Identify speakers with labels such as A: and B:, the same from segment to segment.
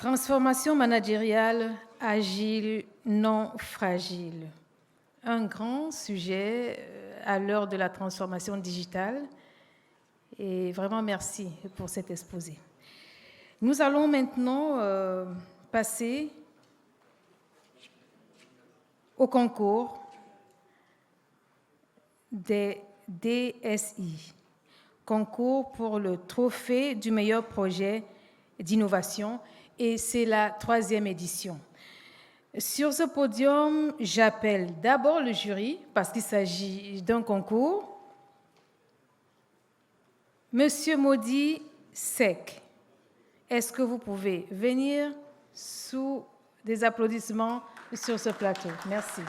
A: Transformation managériale agile, non fragile. Un grand sujet à l'heure de la transformation digitale. Et vraiment merci pour cet exposé. Nous allons maintenant passer au concours des DSI, concours pour le trophée du meilleur projet d'innovation, et c'est la 3e édition. Sur ce podium, j'appelle d'abord le jury, parce qu'il s'agit d'un concours. Monsieur Maudit Sec, est-ce que vous pouvez venir sous des applaudissements sur ce plateau? Merci.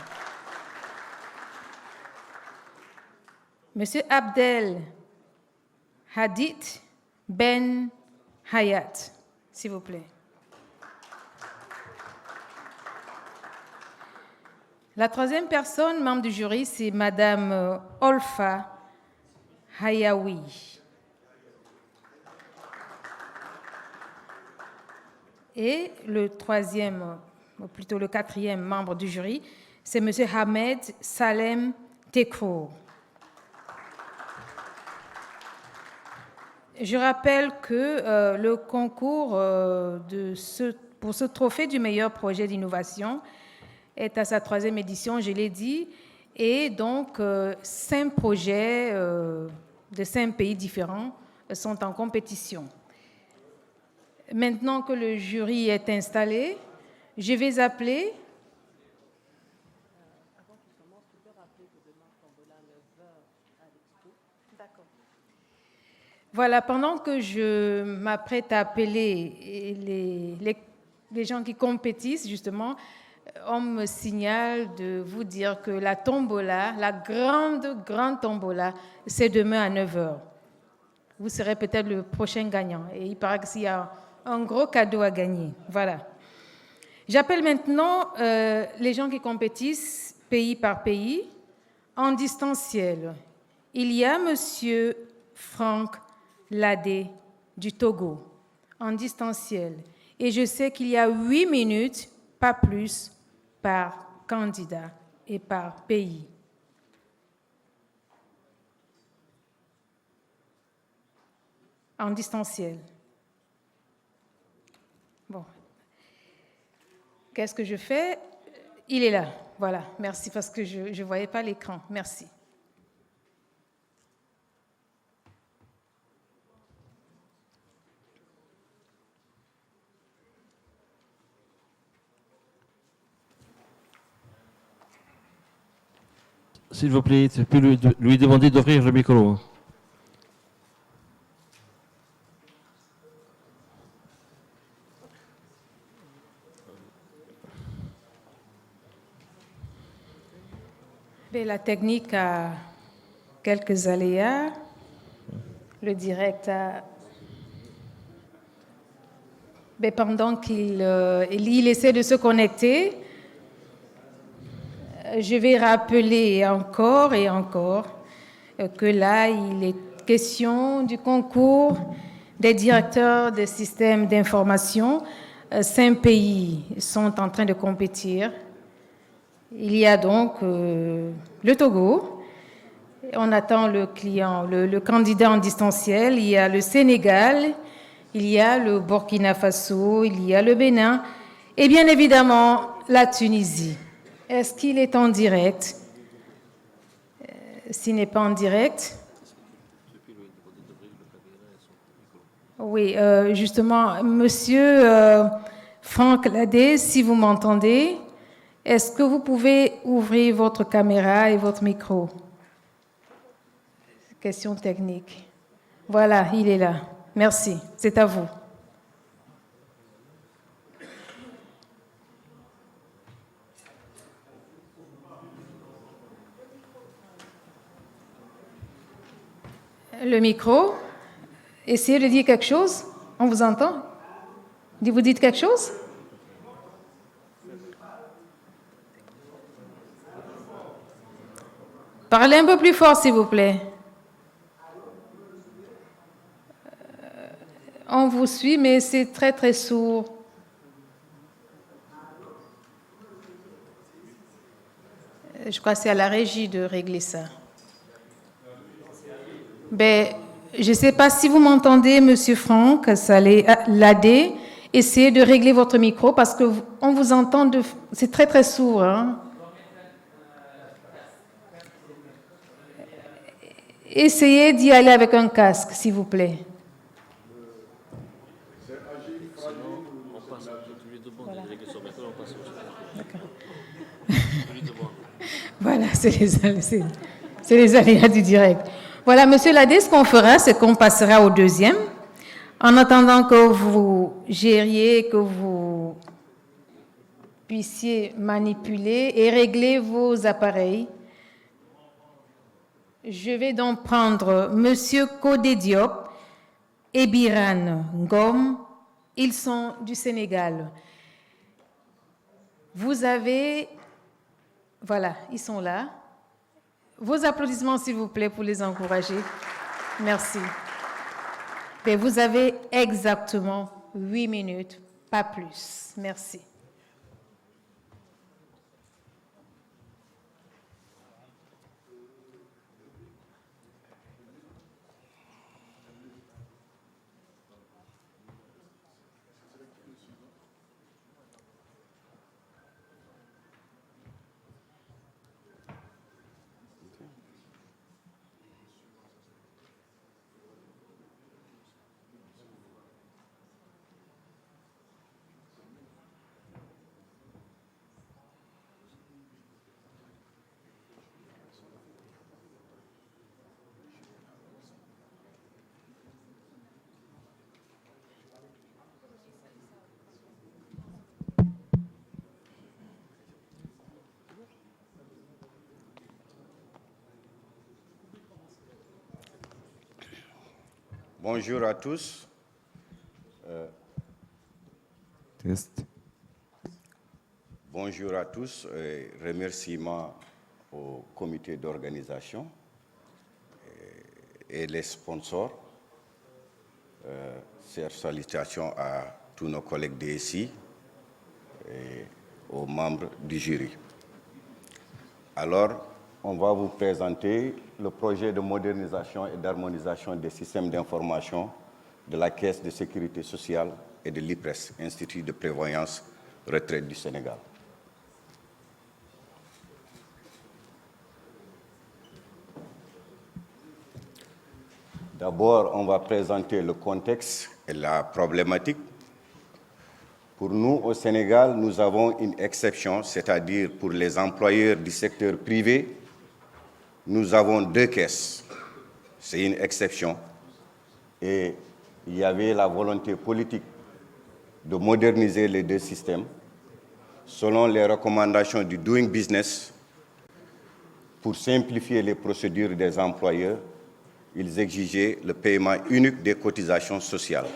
A: Monsieur Abdel Hadith Ben Hayat, s'il vous plaît. La 3e personne, membre du jury, c'est Madame Olfa Hayaoui. Et le 3e, ou plutôt le 4e membre du jury, c'est Monsieur Hamed Salem Tekro. Je rappelle que le concours pour ce trophée du meilleur projet d'innovation est à sa 3e édition, je l'ai dit, et donc 5 projets de 5 pays différents sont en compétition. Maintenant que le jury est installé, je vais appeler... Voilà, pendant que je m'apprête à appeler les gens qui compétissent, justement, on me signale de vous dire que la tombola, la grande tombola, c'est demain à 9h. Vous serez peut-être le prochain gagnant. Et il paraît qu'il y a un gros cadeau à gagner. Voilà. J'appelle maintenant les gens qui compétissent pays par pays en distanciel. Il y a Monsieur Franck Ladé du Togo en distanciel. Et je sais qu'il y a 8 minutes, pas plus, par candidat et par pays. En distanciel. Bon. Qu'est-ce que je fais? Il est là. Voilà. Merci parce que je ne voyais pas l'écran. Merci.
B: S'il vous plaît, tu peux lui demander d'ouvrir le micro.
A: La technique a quelques aléas. Le direct a... pendant qu'il essaie de se connecter, je vais rappeler encore et encore que là, il est question du concours des directeurs des systèmes d'information. 5 pays sont en train de compétir. Il y a donc le Togo, on attend le candidat en distanciel, il y a le Sénégal, il y a le Burkina Faso, il y a le Bénin et bien évidemment la Tunisie. Est-ce qu'il est en direct? S'il n'est pas en direct... Oui, justement, Monsieur Franck Ladé, si vous m'entendez, est-ce que vous pouvez ouvrir votre caméra et votre micro? Question technique. Voilà, il est là. Merci, c'est à vous. Le micro, essayez de dire quelque chose. On vous entend? Vous dites quelque chose? Parlez un peu plus fort, s'il vous plaît. On vous suit, mais c'est très, très sourd. Je crois que c'est à la régie de régler ça. Ben, je ne sais pas si vous m'entendez, Monsieur Franck Ladé. Essayez de régler votre micro parce qu'on vous entend, c'est très très sourd. Hein? Essayez d'y aller avec un casque, s'il vous plaît. Voilà, c'est les aléas du direct. Voilà, Monsieur Ladé, ce qu'on fera, c'est qu'on passera au deuxième. En attendant que vous gériez, que vous puissiez manipuler et régler vos appareils, je vais donc prendre Monsieur Codé Diop et Biran Ngom. Ils sont du Sénégal. Vous avez... Voilà, ils sont là. Vos applaudissements, s'il vous plaît, pour les encourager. Merci. Et vous avez exactement 8 minutes, pas plus. Merci.
C: Bonjour à tous. Bonjour à tous. Remerciements au comité d'organisation et les sponsors. Chères salutations à tous nos collègues DSI et aux membres du jury. Alors, on va vous présenter le projet de modernisation et d'harmonisation des systèmes d'information de la Caisse de sécurité sociale et de l'IPRES, Institut de prévoyance retraite du Sénégal. D'abord, on va présenter le contexte et la problématique. Pour nous, au Sénégal, nous avons une exception, c'est-à-dire pour les employeurs du secteur privé, nous avons 2 caisses. C'est une exception. Et il y avait la volonté politique de moderniser les 2 systèmes selon les recommandations du Doing Business. Pour simplifier les procédures des employeurs, ils exigeaient le paiement unique des cotisations sociales.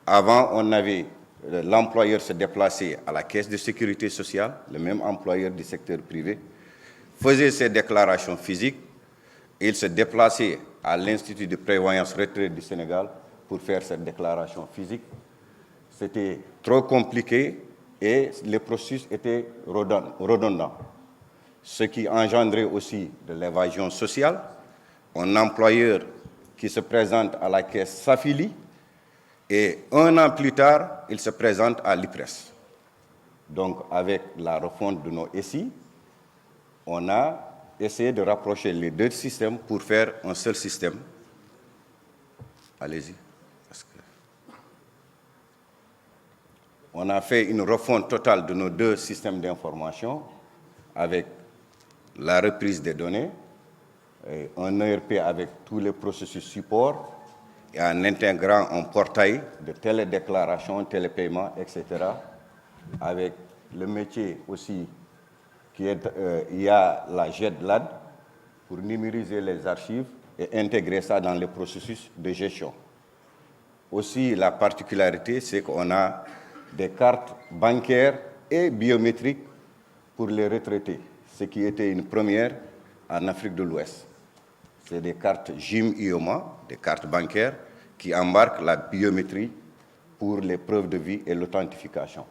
C: Avant, on avait l'employeur se déplaçait à la Caisse de sécurité sociale, le même employeur du secteur privé, faisait ses déclarations physiques, et il se déplaçait à l'Institut de prévoyance retraite du Sénégal pour faire cette déclaration physique. C'était trop compliqué et les processus étaient redondants, ce qui engendrait aussi de l'évasion sociale. Un employeur qui se présente à la caisse s'affilie et 1 an plus tard, il se présente à l'IPRES. Donc, avec la refonte de nos SI, on a essayé de rapprocher les 2 systèmes pour faire un seul système. Allez-y. On a fait une refonte totale de nos 2 systèmes d'information avec la reprise des données, un ERP avec tous les processus support et en intégrant un portail de télédéclaration, télépaiement, etc. Avec le métier aussi, il y a la GEDLAD pour numériser les archives et intégrer ça dans les processus de gestion. Aussi, la particularité, c'est qu'on a des cartes bancaires et biométriques pour les retraités, ce qui était une première en Afrique de l'Ouest. C'est des cartes JIM-IOMA, des cartes bancaires, qui embarquent la biométrie pour les preuves de vie et l'authentification.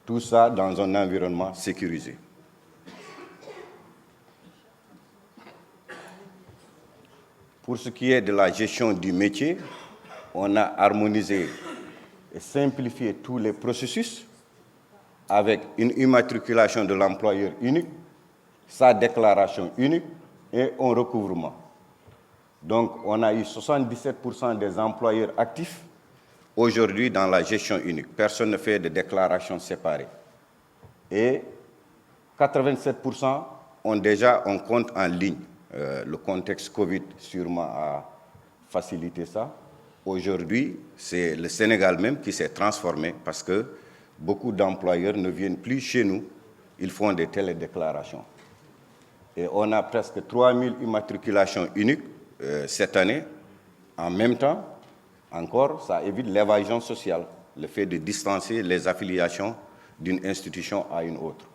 C: Tout ça dans un environnement sécurisé. Pour ce qui est de la gestion du métier, on a harmonisé et simplifié tous les processus avec une immatriculation de l'employeur unique, sa déclaration unique et un recouvrement. Donc, on a eu 77% des employeurs actifs aujourd'hui dans la gestion unique. Personne ne fait de déclaration séparée. Et 87% ont déjà un compte en ligne. Le contexte Covid sûrement a facilité ça. Aujourd'hui, c'est le Sénégal même qui s'est transformé parce que beaucoup d'employeurs ne viennent plus chez nous, ils font des télédéclarations. Et on a presque 3000 immatriculations uniques cette année. En même temps, encore, ça évite l'évasion sociale, le fait de distancer les affiliations d'une institution à une autre.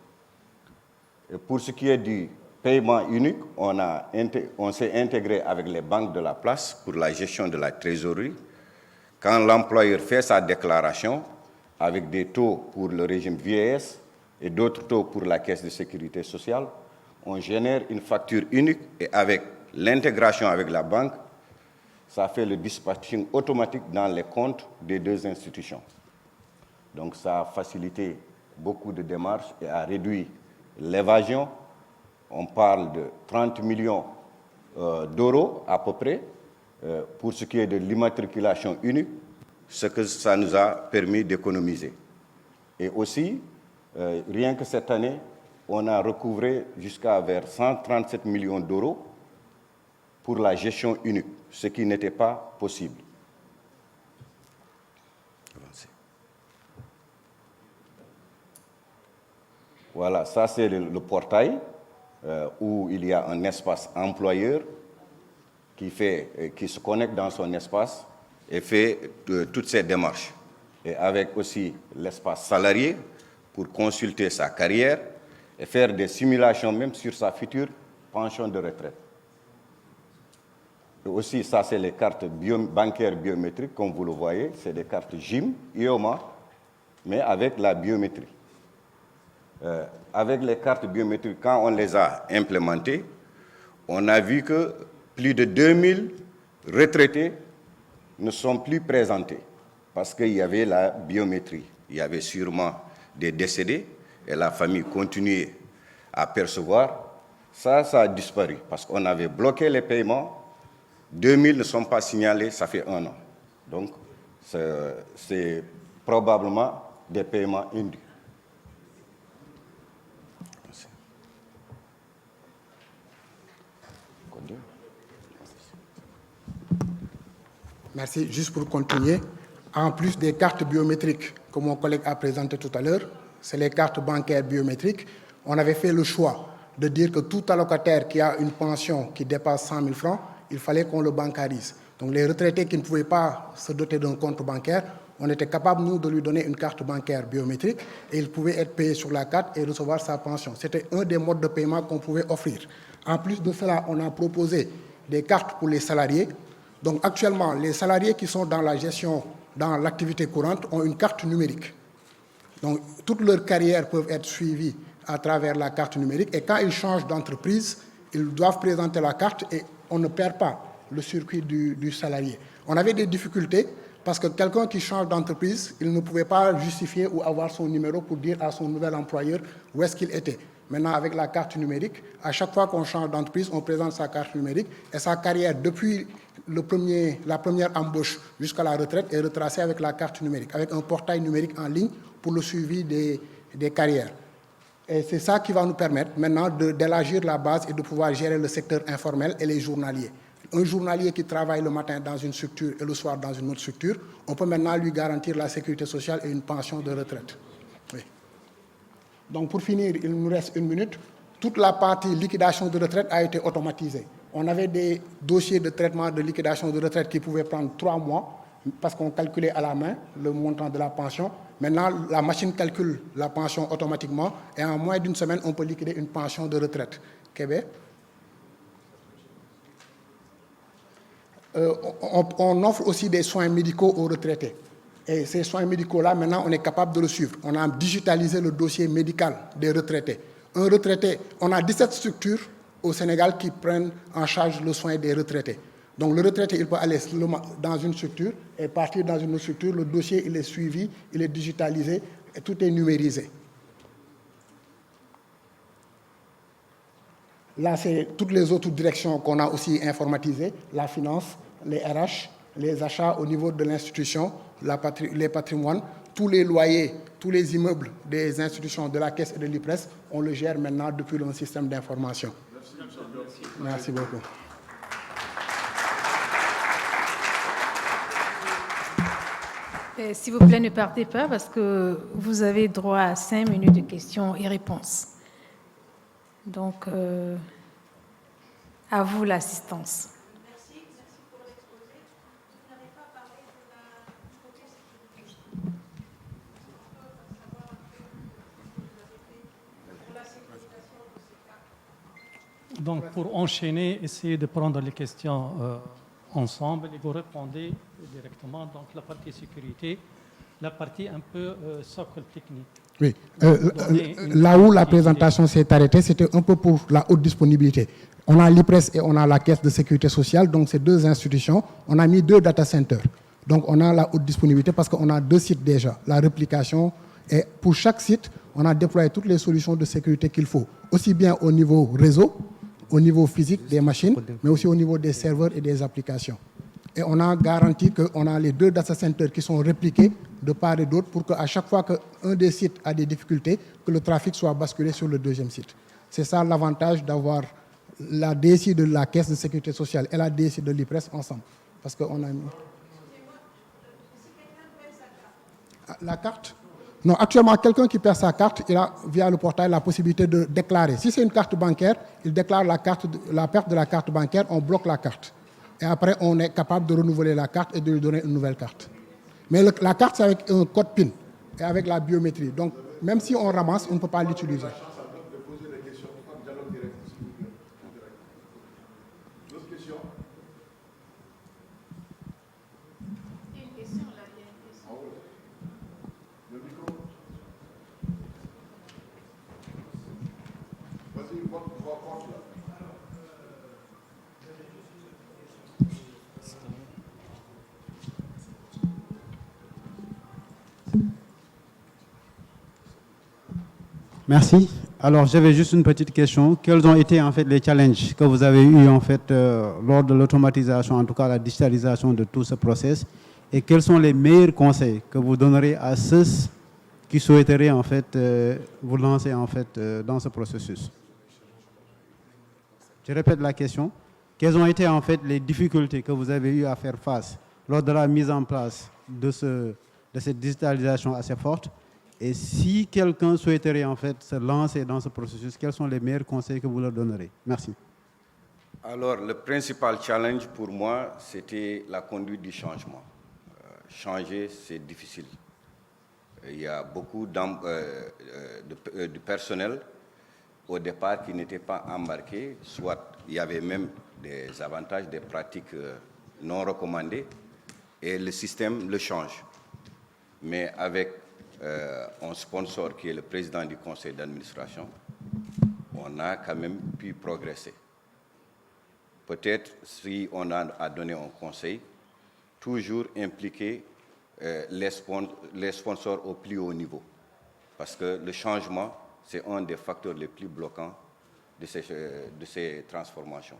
C: Et pour ce qui est du paiement unique, on s'est intégré avec les banques de la place pour la gestion de la trésorerie. Quand l'employeur fait sa déclaration, avec des taux pour le régime vieillesse et d'autres taux pour la caisse de sécurité sociale, on génère une facture unique et avec l'intégration avec la banque, ça fait le dispatching automatique dans les comptes des deux institutions. Donc ça a facilité beaucoup de démarches et a réduit l'évasion. On parle de 30 millions d'euros à peu près pour ce qui est de l'immatriculation unique, ce que ça nous a permis d'économiser. Et aussi, rien que cette année, on a recouvré jusqu'à vers 137 millions d'euros pour la gestion unique, ce qui n'était pas possible. Voilà, ça c'est le portail où il y a un espace employeur qui se connecte dans son espace et fait toutes ces démarches. Et avec aussi l'espace salarié pour consulter sa carrière et faire des simulations même sur sa future pension de retraite. Et aussi, ça, c'est les cartes bancaires biométriques, comme vous le voyez. C'est des cartes GIM, IOMA, mais avec la biométrie. Avec les cartes biométriques, quand on les a implémentées, on a vu que plus de 2000 retraités ne sont plus présentés parce qu'il y avait la biométrie. Il y avait sûrement des décédés et la famille continuait à percevoir. Ça a disparu parce qu'on avait bloqué les paiements. 2000 ne sont pas signalés, ça fait 1 an. Donc, c'est probablement des paiements indus.
D: Merci. Juste pour continuer, en plus des cartes biométriques que mon collègue a présentées tout à l'heure, c'est les cartes bancaires biométriques. On avait fait le choix de dire que tout allocataire qui a une pension qui dépasse 100 000 francs, il fallait qu'on le bancarise. Donc les retraités qui ne pouvaient pas se doter d'un compte bancaire, on était capable, nous, de lui donner une carte bancaire biométrique et il pouvait être payé sur la carte et recevoir sa pension. C'était un des modes de paiement qu'on pouvait offrir. En plus de cela, on a proposé des cartes pour les salariés. Donc actuellement, les salariés qui sont dans la gestion, dans l'activité courante, ont une carte numérique. Donc toute leur carrière peut être suivie à travers la carte numérique et quand ils changent d'entreprise, ils doivent présenter la carte et on ne perd pas le circuit du salarié. On avait des difficultés parce que quelqu'un qui change d'entreprise, il ne pouvait pas justifier ou avoir son numéro pour dire à son nouvel employeur où est-ce qu'il était. Maintenant, avec la carte numérique, à chaque fois qu'on change d'entreprise, on présente sa carte numérique et sa carrière depuis la première embauche jusqu'à la retraite est retracée avec la carte numérique, avec un portail numérique en ligne pour le suivi des carrières. Et c'est ça qui va nous permettre maintenant d'élargir la base et de pouvoir gérer le secteur informel et les journaliers. Un journalier qui travaille le matin dans une structure et le soir dans une autre structure, on peut maintenant lui garantir la sécurité sociale et une pension de retraite. Oui. Donc pour finir, il nous reste 1 minute. Toute la partie liquidation de retraite a été automatisée. On avait des dossiers de traitement de liquidation de retraite qui pouvaient prendre 3 mois parce qu'on calculait à la main le montant de la pension. Maintenant, la machine calcule la pension automatiquement et en moins d'1 semaine, on peut liquider une pension de retraite. Québec. On offre aussi des soins médicaux aux retraités. Et ces soins médicaux-là, maintenant, on est capable de le suivre. On a digitalisé le dossier médical des retraités. Un retraité, on a 17 structures au Sénégal qui prennent en charge le soin des retraités. Donc le retraité, il peut aller dans une structure et partir dans une autre structure. Le dossier, il est suivi, il est digitalisé et tout est numérisé. Là, c'est toutes les autres directions qu'on a aussi informatisées, la finance, les RH, les achats au niveau de l'institution, les patrimoines, tous les loyers, tous les immeubles des institutions de la Caisse et de l'IPRES, on le gère maintenant depuis un système d'information. Merci beaucoup.
A: S'il vous plaît, ne partez pas parce que vous avez droit à 5 minutes de questions et réponses. Donc, à vous l'assistance.
E: Merci pour l'exposé. Vous n'avez pas parlé de la hypothèse sécurité. Pour la sécurisation de ces cas.
F: Donc, pour enchaîner, essayez de prendre les questions ensemble et vous répondez directement. Donc, la partie sécurité, la partie un peu socle technique.
D: Oui, là où la présentation s'est arrêtée, c'était un peu pour la haute disponibilité. On a l'IPRES et on a la Caisse de sécurité sociale, donc ces deux institutions, on a mis 2 data centers. Donc on a la haute disponibilité parce qu'on a 2 sites déjà, la réplication. Et pour chaque site, on a déployé toutes les solutions de sécurité qu'il faut, aussi bien au niveau réseau, au niveau physique des machines, mais aussi au niveau des serveurs et des applications. Et on a garanti qu'on a les 2 data centers qui sont répliqués de part et d'autre pour qu'à chaque fois qu'un des sites a des difficultés, que le trafic soit basculé sur le deuxième site. C'est ça l'avantage d'avoir la DSI de la Caisse de sécurité sociale et la DSI de l'IPRES ensemble. Parce qu'on a mis... La carte? Non, actuellement, quelqu'un qui perd sa carte, il a, via le portail, la possibilité de déclarer. Si c'est une carte bancaire, il déclare la perte de la carte bancaire, on bloque la carte. Et après, on est capable de renouveler la carte et de lui donner une nouvelle carte. Mais la carte, c'est avec un code PIN et avec la biométrie. Donc, même si on ramasse, on ne peut pas l'utiliser.
G: Merci. Alors, j'avais juste une petite question. Quels ont été en fait les challenges que vous avez eus en fait lors de l'automatisation, en tout cas la digitalisation de tout ce process, et quels sont les meilleurs conseils que vous donnerez à ceux qui souhaiteraient en fait vous lancer en fait dans ce processus? Je répète la question. Quelles ont été en fait les difficultés que vous avez eu à faire face lors de la mise en place de cette digitalisation assez forte? Et si quelqu'un souhaiterait en fait se lancer dans ce processus, quels sont les meilleurs conseils que vous leur donnerez? Merci.
C: Alors, le principal challenge pour moi, c'était la conduite du changement. Changer, c'est difficile. Il y a beaucoup de personnel au départ qui n'étaient pas embarqués, soit il y avait même des avantages, des pratiques non recommandées, et le système le change. Mais avec un sponsor qui est le président du conseil d'administration, on a quand même pu progresser. Peut-être si on a à donner un conseil, toujours impliquer les sponsors au plus haut niveau. Parce que le changement, c'est un des facteurs les plus bloquants de ces transformations.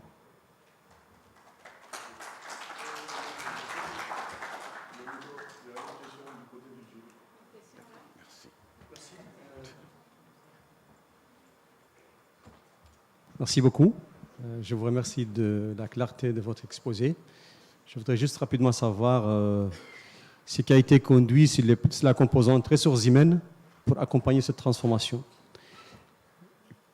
H: Merci beaucoup. Je vous remercie de la clarté de votre exposé. Je voudrais juste rapidement savoir ce qui a été conduit sur la composante ressources humaines pour accompagner cette transformation.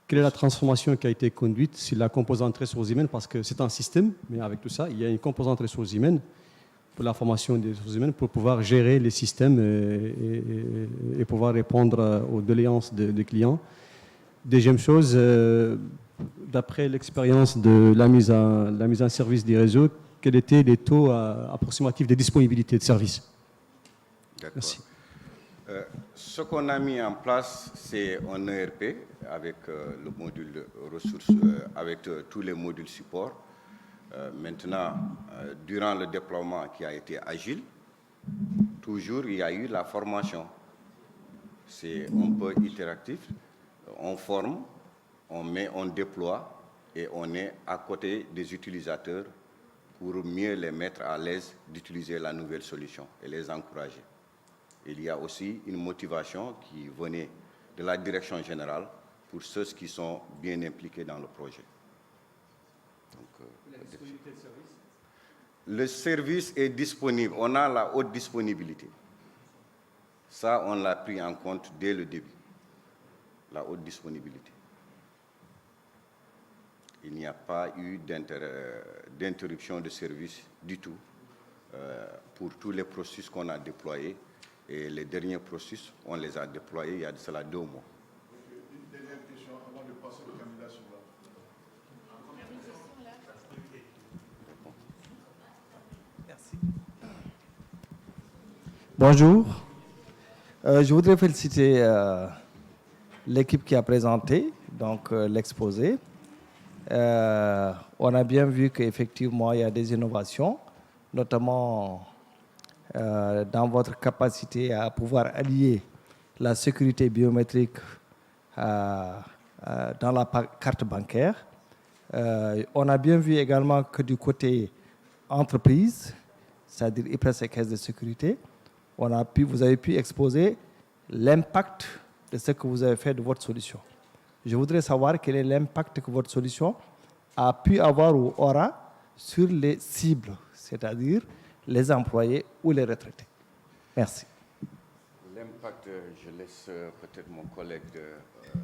H: Quelle est la transformation qui a été conduite sur la composante ressources humaines? Parce que c'est un système, mais avec tout ça, il y a une composante ressources humaines pour la formation des ressources humaines pour pouvoir gérer les systèmes et pouvoir répondre aux doléances des clients. Deuxième chose, d'après l'expérience de la mise en service des réseaux, quels étaient les taux approximatifs de disponibilité de services?
C: D'accord.
H: Merci.
C: Ce qu'on a mis en place, c'est un ERP avec le module ressources, avec tous les modules support. Maintenant, durant le déploiement qui a été agile, toujours il y a eu la formation. C'est un peu itératif. On forme, on déploie et on est à côté des utilisateurs pour mieux les mettre à l'aise d'utiliser la nouvelle solution et les encourager. Il y a aussi une motivation qui venait de la direction générale pour ceux qui sont bien impliqués dans le projet. Donc, le service est disponible. On a la haute disponibilité. Ça, on l'a pris en compte dès le début. La haute disponibilité. Il n'y a pas eu d'interruption de service du tout pour tous les processus qu'on a déployés. Et les derniers processus, on les a déployés il y a de cela 2 mois.
I: Une dernière question avant de passer au candidat suivant.
J: Merci. Bonjour. Je voudrais féliciter l'équipe qui a présenté l'exposé. On a bien vu qu'effectivement, il y a des innovations, notamment dans votre capacité à pouvoir allier la sécurité biométrique dans la carte bancaire. On a bien vu également que du côté entreprise, c'est-à-dire IPRES et caisse de sécurité, vous avez pu exposer l'impact de ce que vous avez fait de votre solution. Je voudrais savoir quel est l'impact que votre solution a pu avoir ou aura sur les cibles, c'est-à-dire les employés ou les retraités. Merci.
C: L'impact, je laisse peut-être mon collègue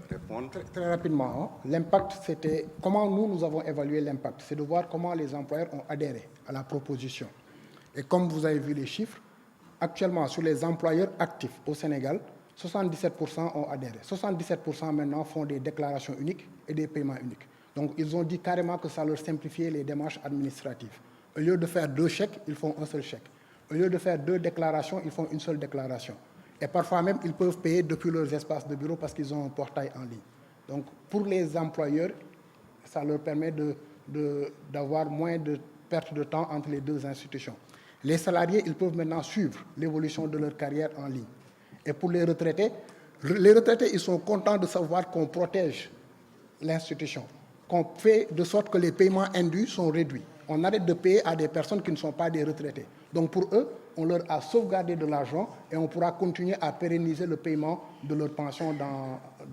C: répondre.
D: Très rapidement, hein. L'impact, c'était comment nous avons évalué l'impact. C'est de voir comment les employeurs ont adhéré à la proposition. Et comme vous avez vu les chiffres, actuellement, sur les employeurs actifs au Sénégal, 77% ont adhéré. 77% maintenant font des déclarations uniques et des paiements uniques. Donc, ils ont dit carrément que ça leur simplifiait les démarches administratives. Au lieu de faire 2 chèques, ils font un seul chèque. Au lieu de faire 2 déclarations, ils font une seule déclaration. Et parfois même, ils peuvent payer depuis leurs espaces de bureau parce qu'ils ont un portail en ligne. Donc, pour les employeurs, ça leur permet d'avoir moins de perte de temps entre les 2 institutions. Les salariés, ils peuvent maintenant suivre l'évolution de leur carrière en ligne. Et pour les retraités, ils sont contents de savoir qu'on protège l'institution, qu'on fait de sorte que les paiements indus sont réduits. On arrête de payer à des personnes qui ne sont pas des retraités. Donc pour eux, on leur a sauvegardé de l'argent et on pourra continuer à pérenniser le paiement de leur pension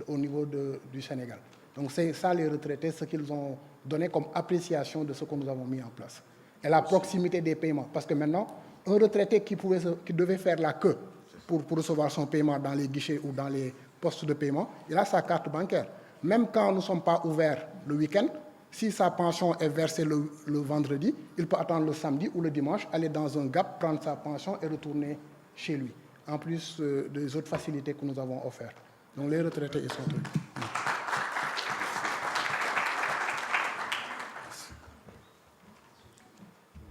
D: au niveau du Sénégal. Donc c'est ça les retraités, ce qu'ils ont donné comme appréciation de ce que nous avons mis en place. Et la proximité des paiements. Parce que maintenant, un retraité qui devait faire la queue pour recevoir son paiement dans les guichets ou dans les postes de paiement, il a sa carte bancaire. Même quand nous ne sommes pas ouverts le week-end, si sa pension est versée le vendredi, il peut attendre le samedi ou le dimanche, aller dans un GAP, prendre sa pension et retourner chez lui, en plus des autres facilités que nous avons offertes. Donc les retraités, ils sont là.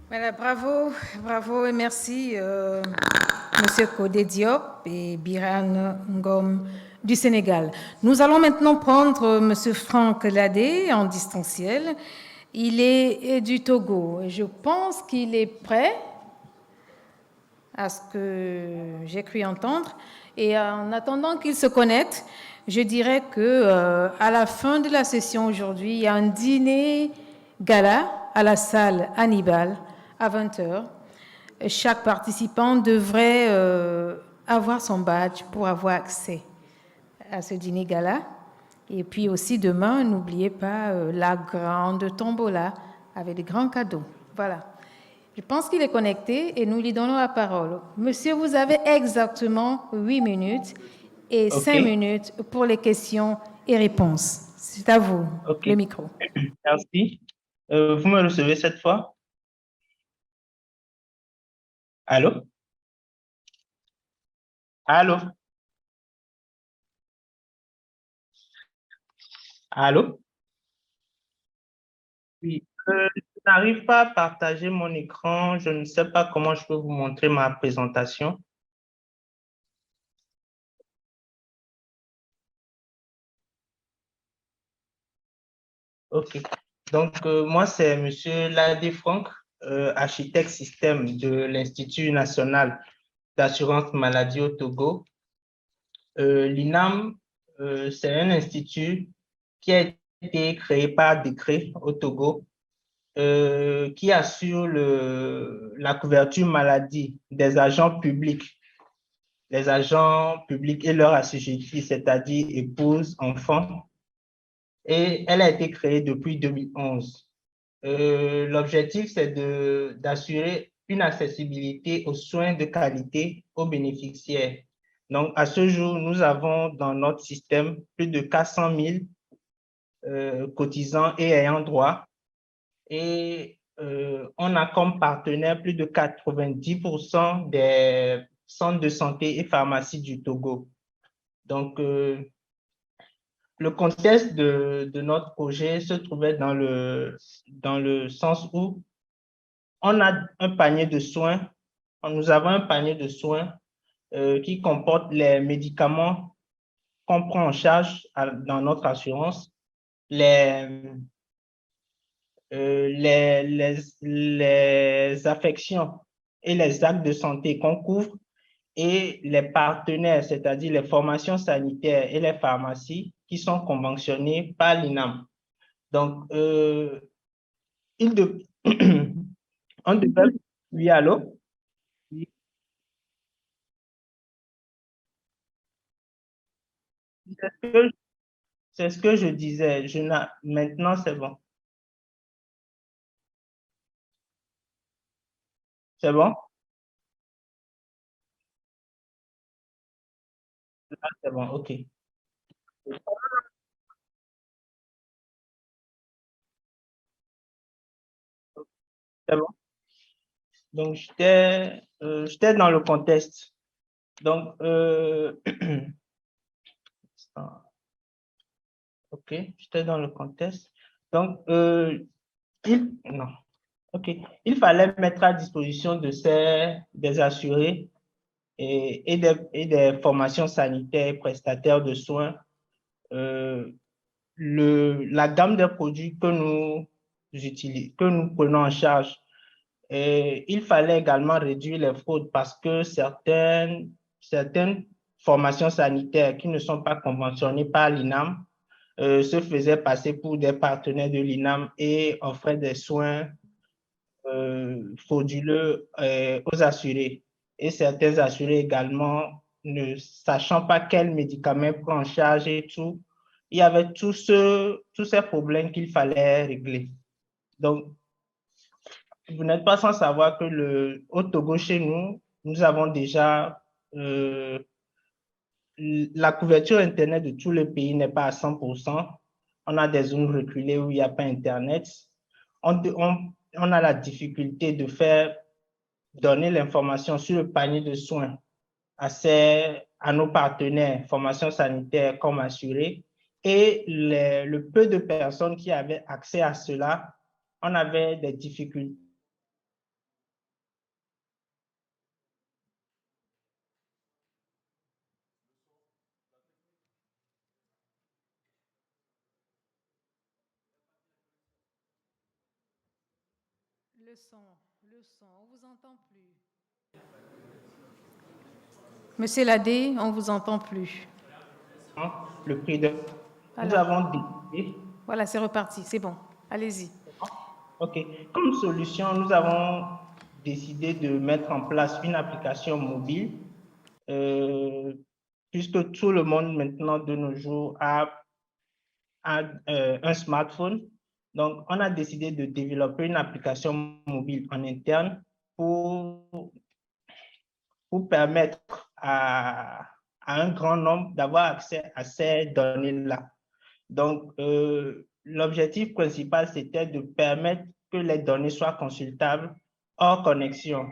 A: Voilà, bravo et merci Monsieur Kodé Diop et Biran Ngom du Sénégal. Nous allons maintenant prendre Monsieur Franck Ladé en distanciel. Il est du Togo et je pense qu'il est prêt à ce que j'ai cru entendre. Et en attendant qu'il se connecte, je dirais que à la fin de la session aujourd'hui, il y a un dîner gala à la salle Hannibal à 20h. Chaque participant devrait avoir son badge pour avoir accès à ce dîner gala. Et puis aussi demain, n'oubliez pas la grande tombola avec des grands cadeaux. Voilà. Je pense qu'il est connecté et nous lui donnons la parole. Monsieur, vous avez exactement 8 minutes et 5 minutes pour les questions et réponses. C'est à vous, le micro.
K: Merci. Vous me recevez cette fois? Allô? Allô? Allô? Oui, je n'arrive pas à partager mon écran. Je ne sais pas comment je peux vous montrer ma présentation. OK. Donc, moi, c'est M. Ladé Franck, architecte système de l'Institut national d'assurance maladie au Togo. L'INAM, c'est un institut qui a été créé par décret au Togo, qui assure la couverture maladie des agents publics, les agents publics et leurs assujettis, c'est-à-dire épouses, enfants. Et elle a été créée depuis 2011. L'objectif, c'est d'assurer une accessibilité aux soins de qualité aux bénéficiaires. Donc, à ce jour, nous avons dans notre système plus de 400 000 cotisants et ayants droit. Et on a comme partenaire plus de 90% des centres de santé et pharmacies du Togo. Donc, le contexte de notre projet se trouvait dans le sens où on a un panier de soins, nous avons un panier de soins qui comporte les médicaments qu'on prend en charge dans notre assurance, les affections et les actes de santé qu'on couvre et les partenaires, c'est-à-dire les formations sanitaires et les pharmacies qui sont conventionnées par l'INAM. Donc, on devait... Oui, allô? C'est ce que je disais. Maintenant, c'est bon. C'est bon? Là, c'est bon, OK. C'est bon. Donc, j'étais dans le contexte. Donc, OK, j'étais dans le contexte. Donc, non. OK. Il fallait mettre à disposition des assurés et des formations sanitaires et prestataires de soins la gamme de produits que nous prenons en charge. Et il fallait également réduire les fraudes parce que certaines formations sanitaires qui ne sont pas conventionnées par l'INAM se faisaient passer pour des partenaires de l'INAM et offraient des soins frauduleux aux assurés. Et certains assurés également, ne sachant pas quel médicament prendre en charge et tout, il y avait tous ces problèmes qu'il fallait régler. Donc, vous n'êtes pas sans savoir que au Togo, chez nous, nous avons déjà la couverture Internet de tout le pays n'est pas à 100%. On a des zones reculées où il n'y a pas Internet. On a la difficulté de donner l'information sur le panier de soins à nos partenaires, formation sanitaire comme assurés. Et le peu de personnes qui avaient accès à cela, on avait des difficultés.
A: Le son, on ne vous entend plus. Monsieur Ladé, on ne vous entend plus.
K: Le prix de... Nous avons décidé...
A: Voilà, c'est reparti, c'est bon. Allez-y.
K: OK. Comme solution, nous avons décidé de mettre en place une application mobile, puisque tout le monde maintenant de nos jours a un smartphone. Donc, on a décidé de développer une application mobile en interne pour permettre à un grand nombre d'avoir accès à ces données-là. Donc, l'objectif principal, c'était de permettre que les données soient consultables hors connexion,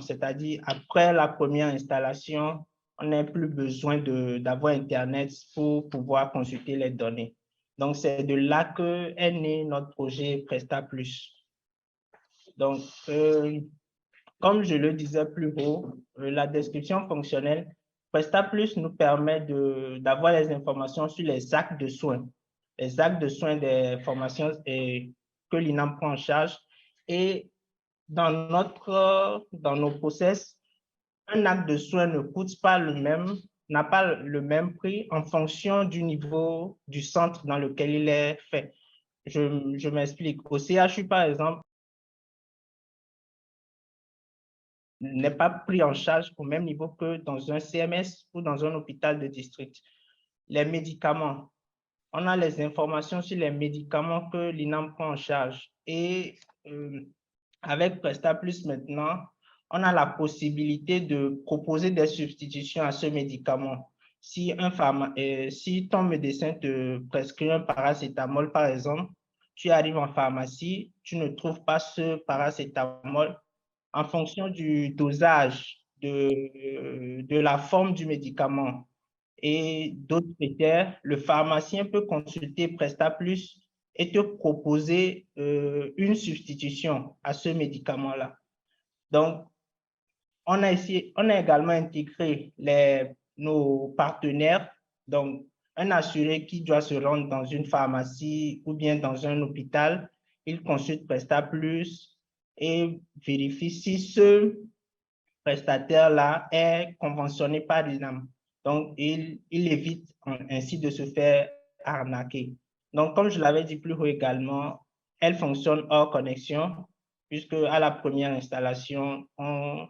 K: c'est-à-dire après la première installation, on n'a plus besoin d'avoir Internet pour pouvoir consulter les données. Donc, c'est de là qu'est né notre projet Presta Plus. Donc, comme je le disais plus haut, la description fonctionnelle, Presta Plus nous permet d'avoir les informations sur les actes de soins, les actes de soins des formations que l'INAM prend en charge. Et dans nos process, un acte de soin ne coûte pas le même, n'a pas le même prix en fonction du niveau du centre dans lequel il est fait. Je m'explique. Au CHU, par exemple, n'est pas pris en charge au même niveau que dans un CMS ou dans un hôpital de district. Les médicaments, on a les informations sur les médicaments que l'INAM prend en charge. Et avec Presta Plus maintenant, on a la possibilité de proposer des substitutions à ce médicament. Si ton médecin te prescrit un paracétamol, par exemple, tu arrives en pharmacie, tu ne trouves pas ce paracétamol, en fonction du dosage, de la forme du médicament et d'autres critères, le pharmacien peut consulter Presta Plus et te proposer une substitution à ce médicament-là. Donc, on a également intégré nos partenaires, donc un assuré qui doit se rendre dans une pharmacie ou bien dans un hôpital, il consulte Presta Plus et vérifie si ce prestataire-là est conventionné par l'INAM. Donc, il évite ainsi de se faire arnaquer. Donc, comme je l'avais dit plus haut également, elle fonctionne hors connexion, puisque à la première installation, on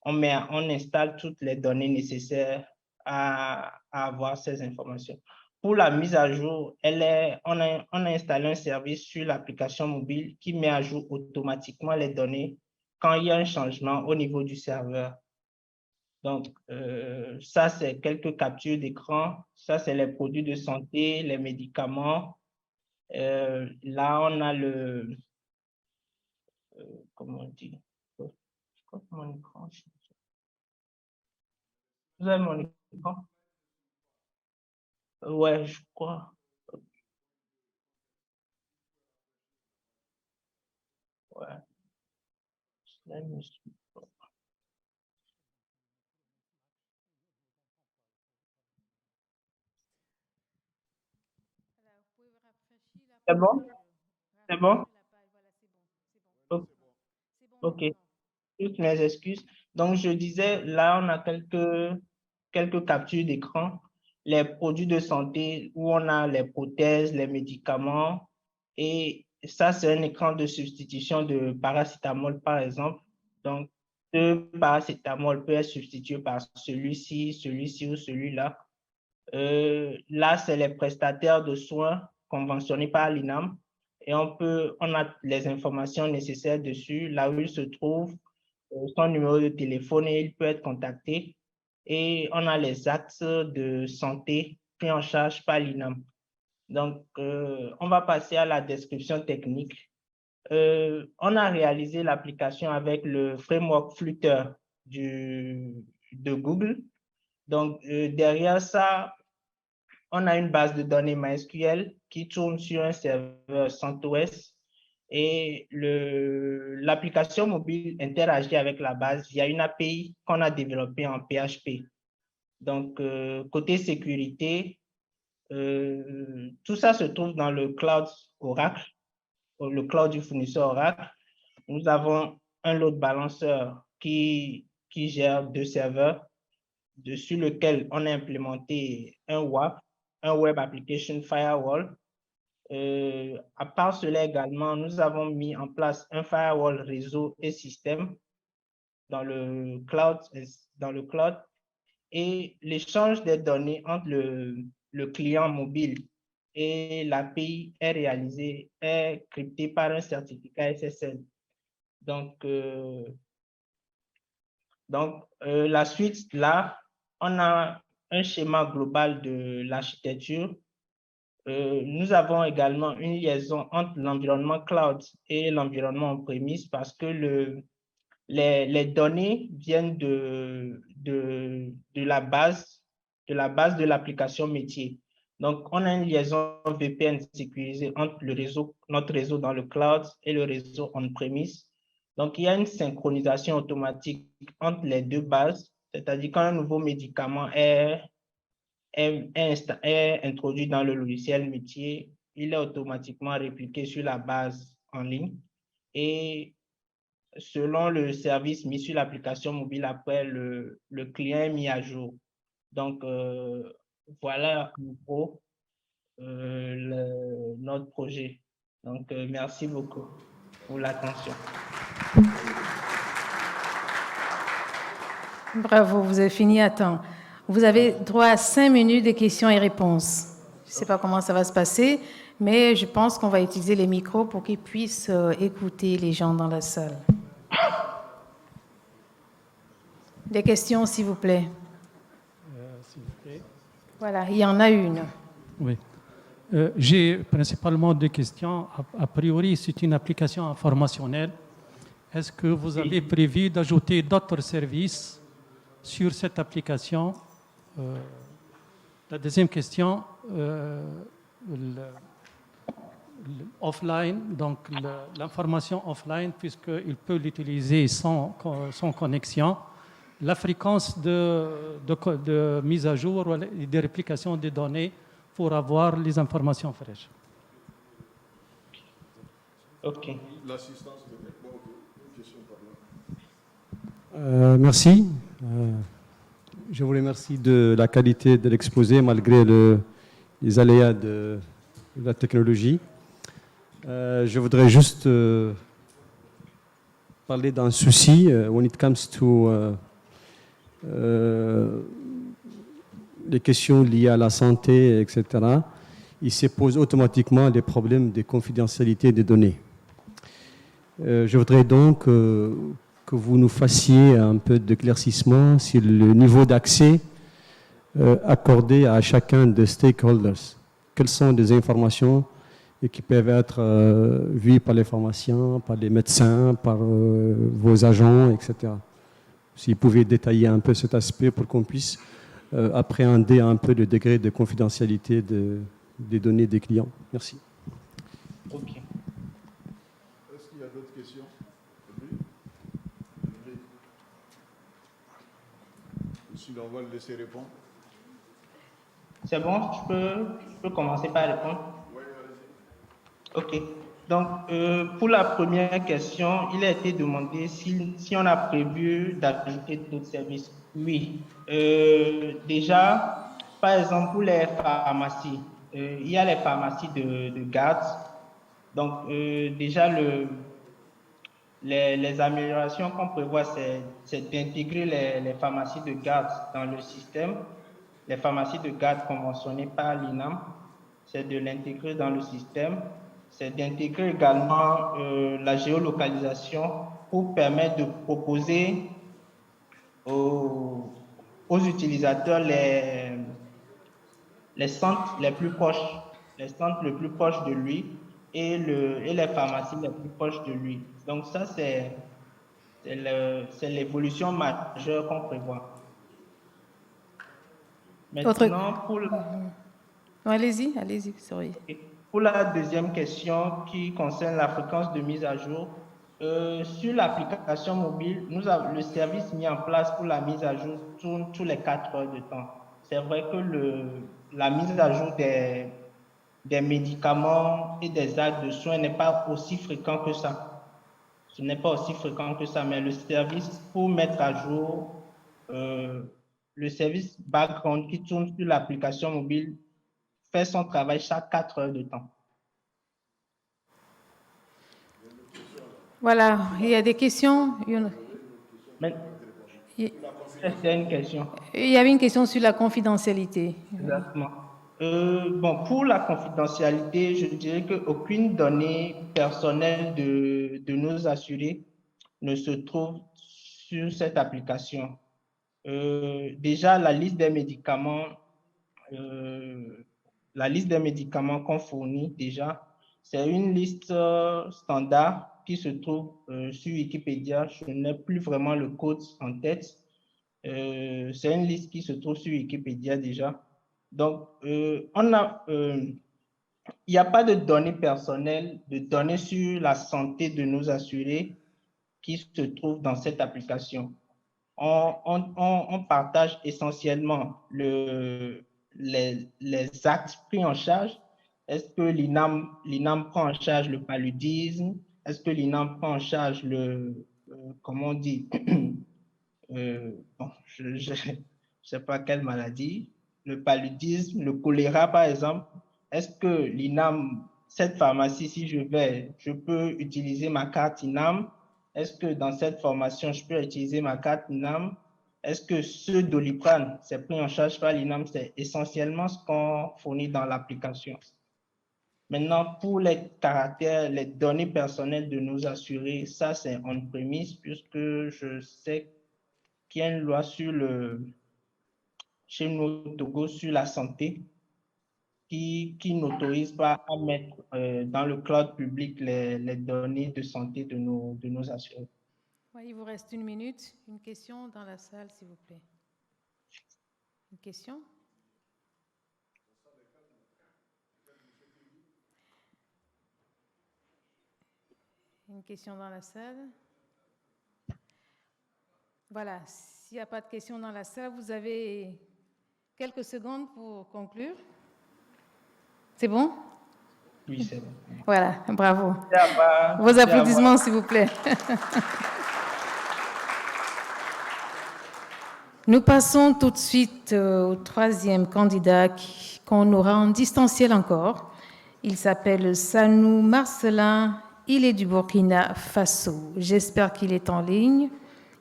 K: installe toutes les données nécessaires à avoir ces informations. Pour la mise à jour, on a installé un service sur l'application mobile qui met à jour automatiquement les données quand il y a un changement au niveau du serveur. Donc, ça, c'est quelques captures d'écran. Ça, c'est les produits de santé, les médicaments. Là, on a le... comment on dit? Je crois que mon écran... Vous avez mon écran? Ouais, je crois. Ouais. C'est bon? C'est bon? OK. Toutes mes excuses. Donc, je disais, là, on a quelques captures d'écran. Les produits de santé où on a les prothèses, les médicaments. Et ça, c'est un écran de substitution de paracétamol, par exemple. Donc, ce paracétamol peut être substitué par celui-ci ou celui-là. Là, c'est les prestataires de soins conventionnés par l'INAM. Et on a les informations nécessaires dessus, là où il se trouve, son numéro de téléphone et il peut être contacté. Et on a les actes de santé pris en charge par l'INAM. Donc, on va passer à la description technique. On a réalisé l'application avec le framework Flutter de Google. Donc, derrière ça, on a une base de données MySQL qui tourne sur un serveur CentOS et l'application mobile interagit avec la base via une API qu'on a développée en PHP. Donc, côté sécurité, tout ça se trouve dans le cloud Oracle, le cloud du fournisseur Oracle. Nous avons un load balancer qui gère 2 serveurs, dessus lequel on a implémenté un WAF, un Web Application Firewall. À part cela également, nous avons mis en place un firewall réseau et système dans le cloud et l'échange des données entre le client mobile et l'API est crypté par un certificat SSL. Donc, la suite, là, on a un schéma global de l'architecture. Nous avons également une liaison entre l'environnement cloud et l'environnement on-premise parce que les données viennent de la base de l'application métier. Donc, on a une liaison VPN sécurisée entre notre réseau dans le cloud et le réseau on-premise. Donc, il y a une synchronisation automatique entre les deux bases, c'est-à-dire quand un nouveau médicament est est introduit dans le logiciel métier, il est automatiquement répliqué sur la base en ligne et selon le service mis sur l'application mobile, après le client est mis à jour. Donc, voilà en gros notre projet. Donc, merci beaucoup pour l'attention.
A: Bravo, vous avez fini à temps. Vous avez droit à 5 minutes de questions et réponses. Je ne sais pas comment ça va se passer, mais je pense qu'on va utiliser les micros pour qu'ils puissent écouter les gens dans la salle. Des questions, s'il vous plaît.
F: S'il vous plaît.
A: Voilà, il y en a une.
F: Oui. J'ai principalement deux questions. A priori, c'est une application informationnelle. Est-ce que vous avez prévu d'ajouter d'autres services sur cette application? La deuxième question, offline, donc l'information offline, puisqu'il peut l'utiliser sans connexion. La fréquence de mise à jour et de réplication des données pour avoir les informations fraîches.
K: OK.
I: L'assistance de network, une question par là.
H: Merci. Je vous remercie de la qualité de l'exposé malgré les aléas de la technologie. Je voudrais juste parler d'un souci when it comes to les questions liées à la santé, etc. Il se pose automatiquement les problèmes de confidentialité des données. Je voudrais donc que vous nous fassiez un peu d'éclaircissement sur le niveau d'accès accordé à chacun des stakeholders. Quelles sont les informations qui peuvent être vues par les pharmaciens, par les médecins, par vos agents, etc. Si vous pouvez détailler un peu cet aspect pour qu'on puisse appréhender un peu le degré de confidentialité des données des clients. Merci.
K: OK.
I: Est-ce qu'il y a d'autres questions? Sinon, on va le laisser répondre.
K: C'est bon, je peux commencer par répondre?
I: Oui, allez-y.
K: OK. Donc, pour la première question, il a été demandé si on a prévu d'ajouter d'autres services. Oui. Déjà, par exemple, pour les pharmacies, il y a les pharmacies de garde. Donc, déjà, les améliorations qu'on prévoit, c'est d'intégrer les pharmacies de garde dans le système. Les pharmacies de garde conventionnées par l'INAM, c'est de l'intégrer dans le système. C'est d'intégrer également la géolocalisation pour permettre de proposer aux utilisateurs les centres les plus proches, de lui et les pharmacies les plus proches de lui. Donc ça, c'est l'évolution majeure qu'on prévoit. Maintenant,
A: allez-y, sorry.
K: Pour la deuxième question qui concerne la fréquence de mise à jour, sur l'application mobile, le service mis en place pour la mise à jour tourne tous les 4 heures de temps. C'est vrai que la mise à jour des médicaments et des actes de soins n'est pas aussi fréquent que ça. Ce n'est pas aussi fréquent que ça, mais le service pour mettre à jour le service background qui tourne sur l'application mobile fait son travail chaque 4 heures de temps.
A: Voilà, il y a des questions.
K: C'est une question.
A: Il y avait une question sur la confidentialité.
K: Exactement. Bon, pour la confidentialité, je dirais qu'aucune donnée personnelle de nos assurés ne se trouve sur cette application. Déjà, la liste des médicaments qu'on fournit déjà, c'est une liste standard qui se trouve sur Wikipédia. Je n'ai plus vraiment le code en tête. C'est une liste qui se trouve sur Wikipédia déjà. Donc, il n'y a pas de données personnelles, de données sur la santé de nos assurés qui se trouvent dans cette application. On partage essentiellement les actes pris en charge. Est-ce que l'INAM prend en charge le paludisme? Est-ce que l'INAM prend en charge comment on dit, bon, je ne sais pas quelle maladie, le paludisme, le choléra par exemple? Est-ce que l'INAM, cette pharmacie, si je peux utiliser ma carte INAM? Est-ce que dans cette formation, je peux utiliser ma carte INAM? Est-ce que ce Doliprane, c'est pris en charge par l'INAM? C'est essentiellement ce qu'on fournit dans l'application. Maintenant, pour les caractères, les données personnelles de nos assurés, ça c'est on-premise, puisque je sais qu'il y a une loi chez nous au Togo sur la santé qui n'autorise pas à mettre dans le cloud public les données de santé de nos assurés.
A: Ouais, il vous reste 1 minute. Une question dans la salle, s'il vous plaît. Une question? Une question dans la salle? Voilà, s'il n'y a pas de questions dans la salle, vous avez quelques secondes pour conclure. C'est bon?
K: Oui, c'est bon.
A: Voilà, bravo. Vos applaudissements, s'il vous plaît. Nous passons tout de suite au 3e candidat qu'on aura en distanciel encore. Il s'appelle Sanou Marcelin. Il est du Burkina Faso. J'espère qu'il est en ligne.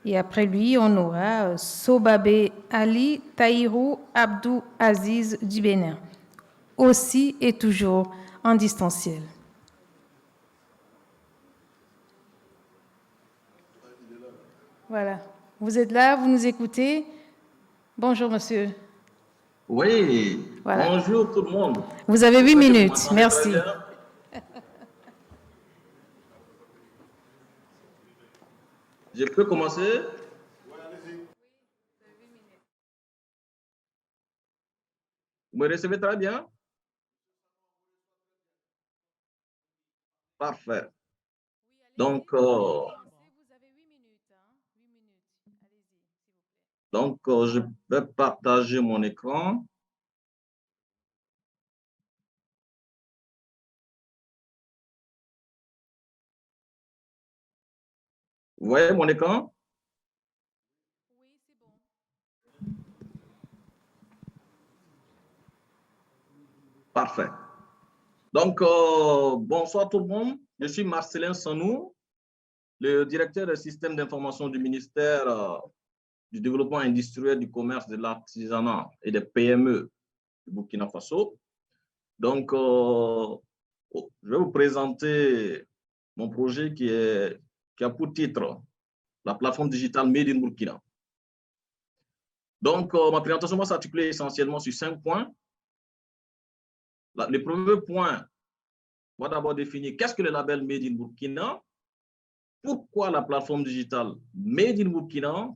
A: Et après lui, on aura Sobabé Ali Taïrou Abdou Aziz du Bénin. Aussi et toujours en distanciel. Voilà. Vous êtes là, vous nous écoutez. Bonjour, monsieur.
L: Oui,
A: voilà.
L: Bonjour tout le monde.
A: Vous avez 8 minutes, merci.
L: Je peux commencer? Vous me recevez très bien? Parfait. Donc, je vais partager mon écran. Vous voyez mon écran?
A: Oui, c'est bon.
L: Parfait. Donc, bonsoir tout le monde. Je suis Marcelin Sanou, le directeur du système d'information du ministère du développement industriel, du commerce, de l'artisanat et des PME du Burkina Faso. Donc, je vais vous présenter mon projet qui a pour titre la plateforme digitale Made in Burkina. Donc, ma présentation va s'articuler essentiellement sur 5 points. Le premier point, on va d'abord définir qu'est-ce que le label Made in Burkina, pourquoi la plateforme digitale Made in Burkina,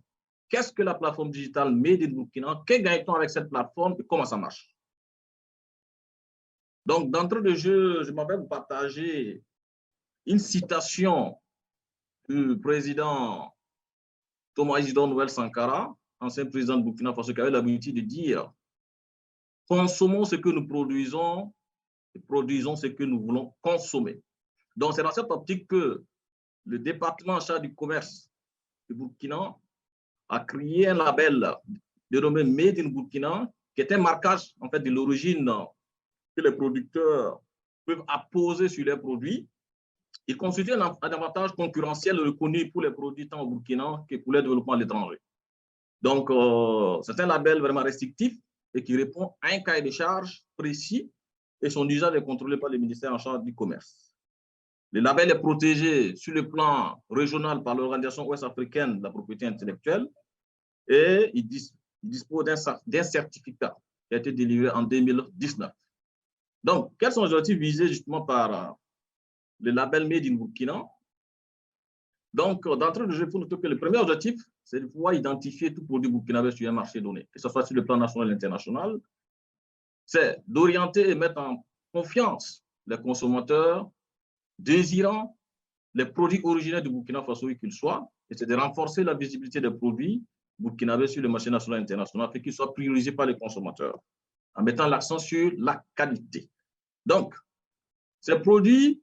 L: qu'est-ce que la plateforme digitale Made in Burkina, que gagne-t-on avec cette plateforme et comment ça marche. Donc, d'entrée de jeu, je m'en vais vous partager une citation du président Thomas Isidore Noël Sankara, ancien président de Burkina Faso, qui avait l'habitude de dire « Consommons ce que nous produisons et produisons ce que nous voulons consommer ». Donc, c'est dans cette optique que le département en charge du commerce du Burkina a créé un label dénommé Made in Burkina, qui est un marquage en fait, de l'origine que les producteurs peuvent apposer sur leurs produits. Il constitue un avantage concurrentiel reconnu pour les produits tant au Burkina que pour le développement à l'étranger. Donc, c'est un label vraiment restrictif et qui répond à un cahier de charges précis et son usage est contrôlé par le ministère en charge du commerce. Le label est protégé sur le plan régional par l'Organisation ouest-africaine de la propriété intellectuelle et il dispose d'un certificat qui a été délivré en 2019. Donc, quels sont les objectifs visés justement par le label Made in Burkina? Donc, d'entrée de jeu, il faut noter que le premier objectif, c'est de pouvoir identifier tout produit burkinabé sur un marché donné, que ce soit sur le plan national et international. C'est d'orienter et mettre en confiance les consommateurs désirant les produits originaires du Burkina Faso, qu'ils soient, et c'est de renforcer la visibilité des produits burkinabés sur le marché national et international, afin qu'ils soient priorisés par les consommateurs. en mettant l'accent sur la qualité. Donc, ces produits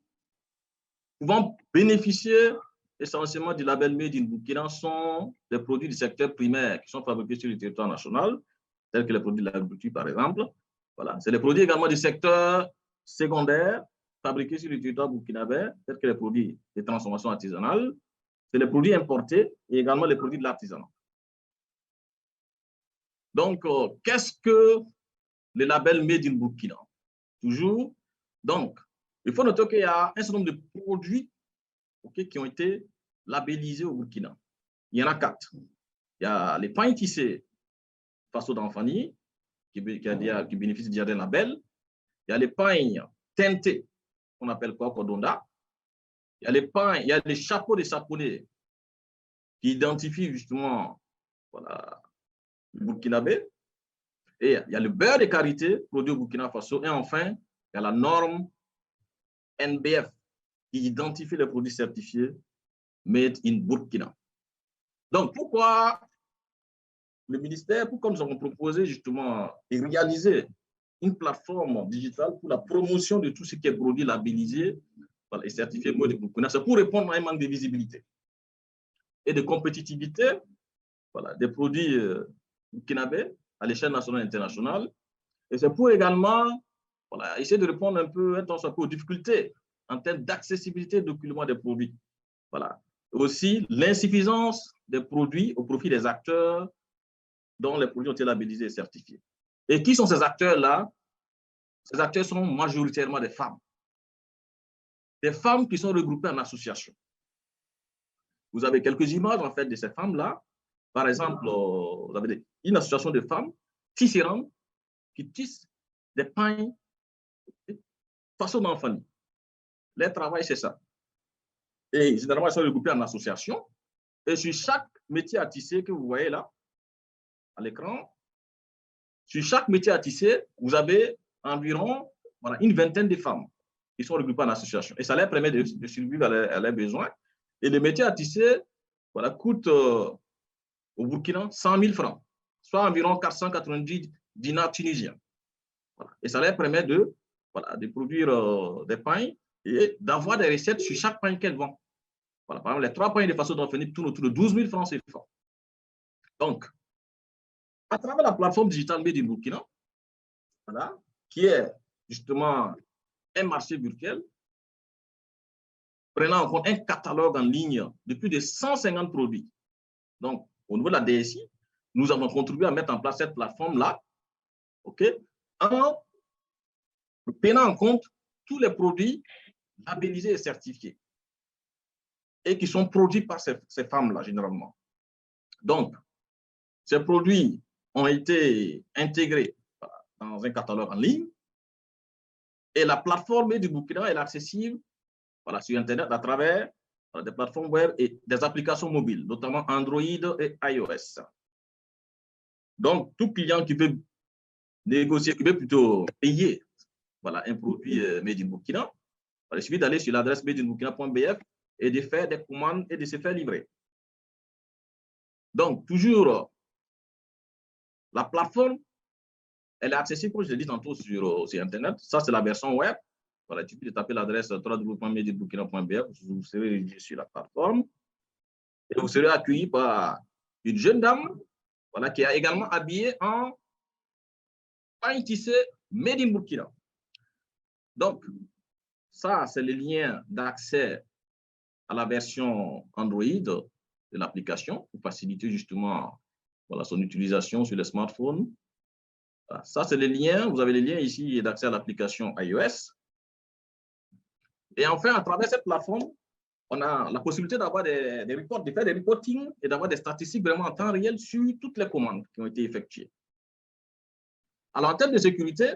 L: pouvant bénéficier essentiellement du label Made in Burkina sont des produits du secteur primaire qui sont fabriqués sur le territoire national, tels que les produits de l'agriculture, par exemple. Voilà. C'est les produits également du secteur secondaire fabriqués sur le territoire burkinabé, tels que les produits de transformation artisanale. C'est les produits importés et également les produits de l'artisanat. Donc, qu'est-ce que le label Made in Burkina? Toujours. Donc, il faut noter qu'il y a un certain nombre de produits qui ont été labellisés au Burkina. Il y en a 4. Il y a les pains tissés Faso d'Anfani, qui bénéficient déjà d'un label. Il y a les pains teintés, qu'on appelle quoi, Kodonda. Il y a les pains, il y a les chapeaux des Saponais qui identifient justement voilà, le Burkinabé. Et il y a le beurre de karité produit au Burkina Faso. Et enfin, il y a la norme NBF qui identifie les produits certifiés Made in Burkina. Donc, pourquoi le ministère, pourquoi nous avons proposé justement et réalisé une plateforme digitale pour la promotion de tout ce qui est produit labellisé et certifié Made in Burkina? C'est pour répondre à un manque de visibilité et de compétitivité voilà, des produits burkinabés à l'échelle nationale et internationale. Et c'est pour également voilà, essayer de répondre un peu aux difficultés en termes d'accessibilité de document des produits. Voilà. Aussi, l'insuffisance des produits au profit des acteurs dont les produits ont été labellisés et certifiés. Et qui sont ces acteurs-là? Ces acteurs sont majoritairement des femmes. Des femmes qui sont regroupées en associations. Vous avez quelques images en fait de ces femmes-là. Par exemple, vous avez une association de femmes tisserandes qui tissent des pains Faso d'Anfani. Leur travail, c'est ça. Et généralement, ils sont regroupés en association. Et sur chaque métier à tisser que vous voyez là, à l'écran, sur chaque métier à tisser, vous avez environ voilà, une vingtaine de femmes qui sont regroupées en association. Et ça leur permet de survivre à leurs besoins. Et les métiers à tisser voilà, coûtent au Burkina 100 000 francs, soit environ 490 dinars tunisiens. Voilà. Et ça leur permet de, voilà, de produire des pains et d'avoir des recettes sur chaque pain qu'elles vendent. Voilà, par exemple, les 3 pains de Faso d'Anfani tournent autour de 12 000 francs CFA. Donc, à travers la plateforme digitale Made in Burkina, voilà, qui est justement un marché virtuel, prenant en compte un catalogue en ligne de plus de 150 produits. Donc, au niveau de la DSI, nous avons contribué à mettre en place cette plateforme-là, en prenant en compte tous les produits labellisés et certifiés et qui sont produits par ces femmes-là, généralement. Donc, ces produits ont été intégrés dans un catalogue en ligne et la plateforme du Burkina est accessible voilà, sur Internet à travers des plateformes web et des applications mobiles, notamment Android et iOS. Donc, tout client qui veut négocier, qui veut plutôt payer voilà, un produit Made in Burkina, il suffit d'aller sur l'adresse madeinburkina.bf et de faire des commandes et de se faire livrer. Donc, toujours, la plateforme, elle est accessible, comme je l'ai dit tantôt, sur Internet. Ça, c'est la version web. Voilà, il suffit de taper l'adresse www.madeinburkina.bf, vous serez rédigé sur la plateforme et vous serez accueilli par une jeune dame voilà, qui est également habillée en pain tissé Made in Burkina. Donc, ça, c'est le lien d'accès à la version Android de l'application pour faciliter justement voilà, son utilisation sur les smartphones. Voilà. Ça, c'est le lien. Vous avez les liens ici d'accès à l'application iOS. Et enfin, à travers cette plateforme, on a la possibilité d'avoir des reports, de faire des reporting et d'avoir des statistiques vraiment en temps réel sur toutes les commandes qui ont été effectuées. Alors, en termes de sécurité,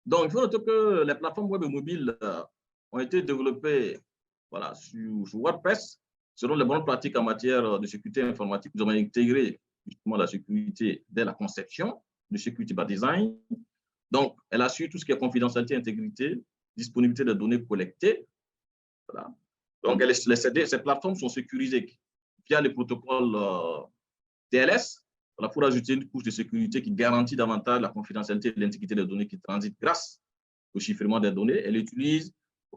L: donc, il faut noter que les plateformes web et mobiles ont été développées voilà, sur WordPress. Selon les bonnes pratiques en matière de sécurité informatique, nous avons intégré justement la sécurité dès la conception, de sécurité by design. Donc, elle assure tout ce qui est confidentialité, intégrité, disponibilité des données collectées. Voilà. Donc, ces plateformes sont sécurisées via le protocole TLS, Voilà, pour ajouter une couche de sécurité qui garantit davantage la confidentialité et l'intégrité des données qui transitent grâce au chiffrement des données. Elle utilise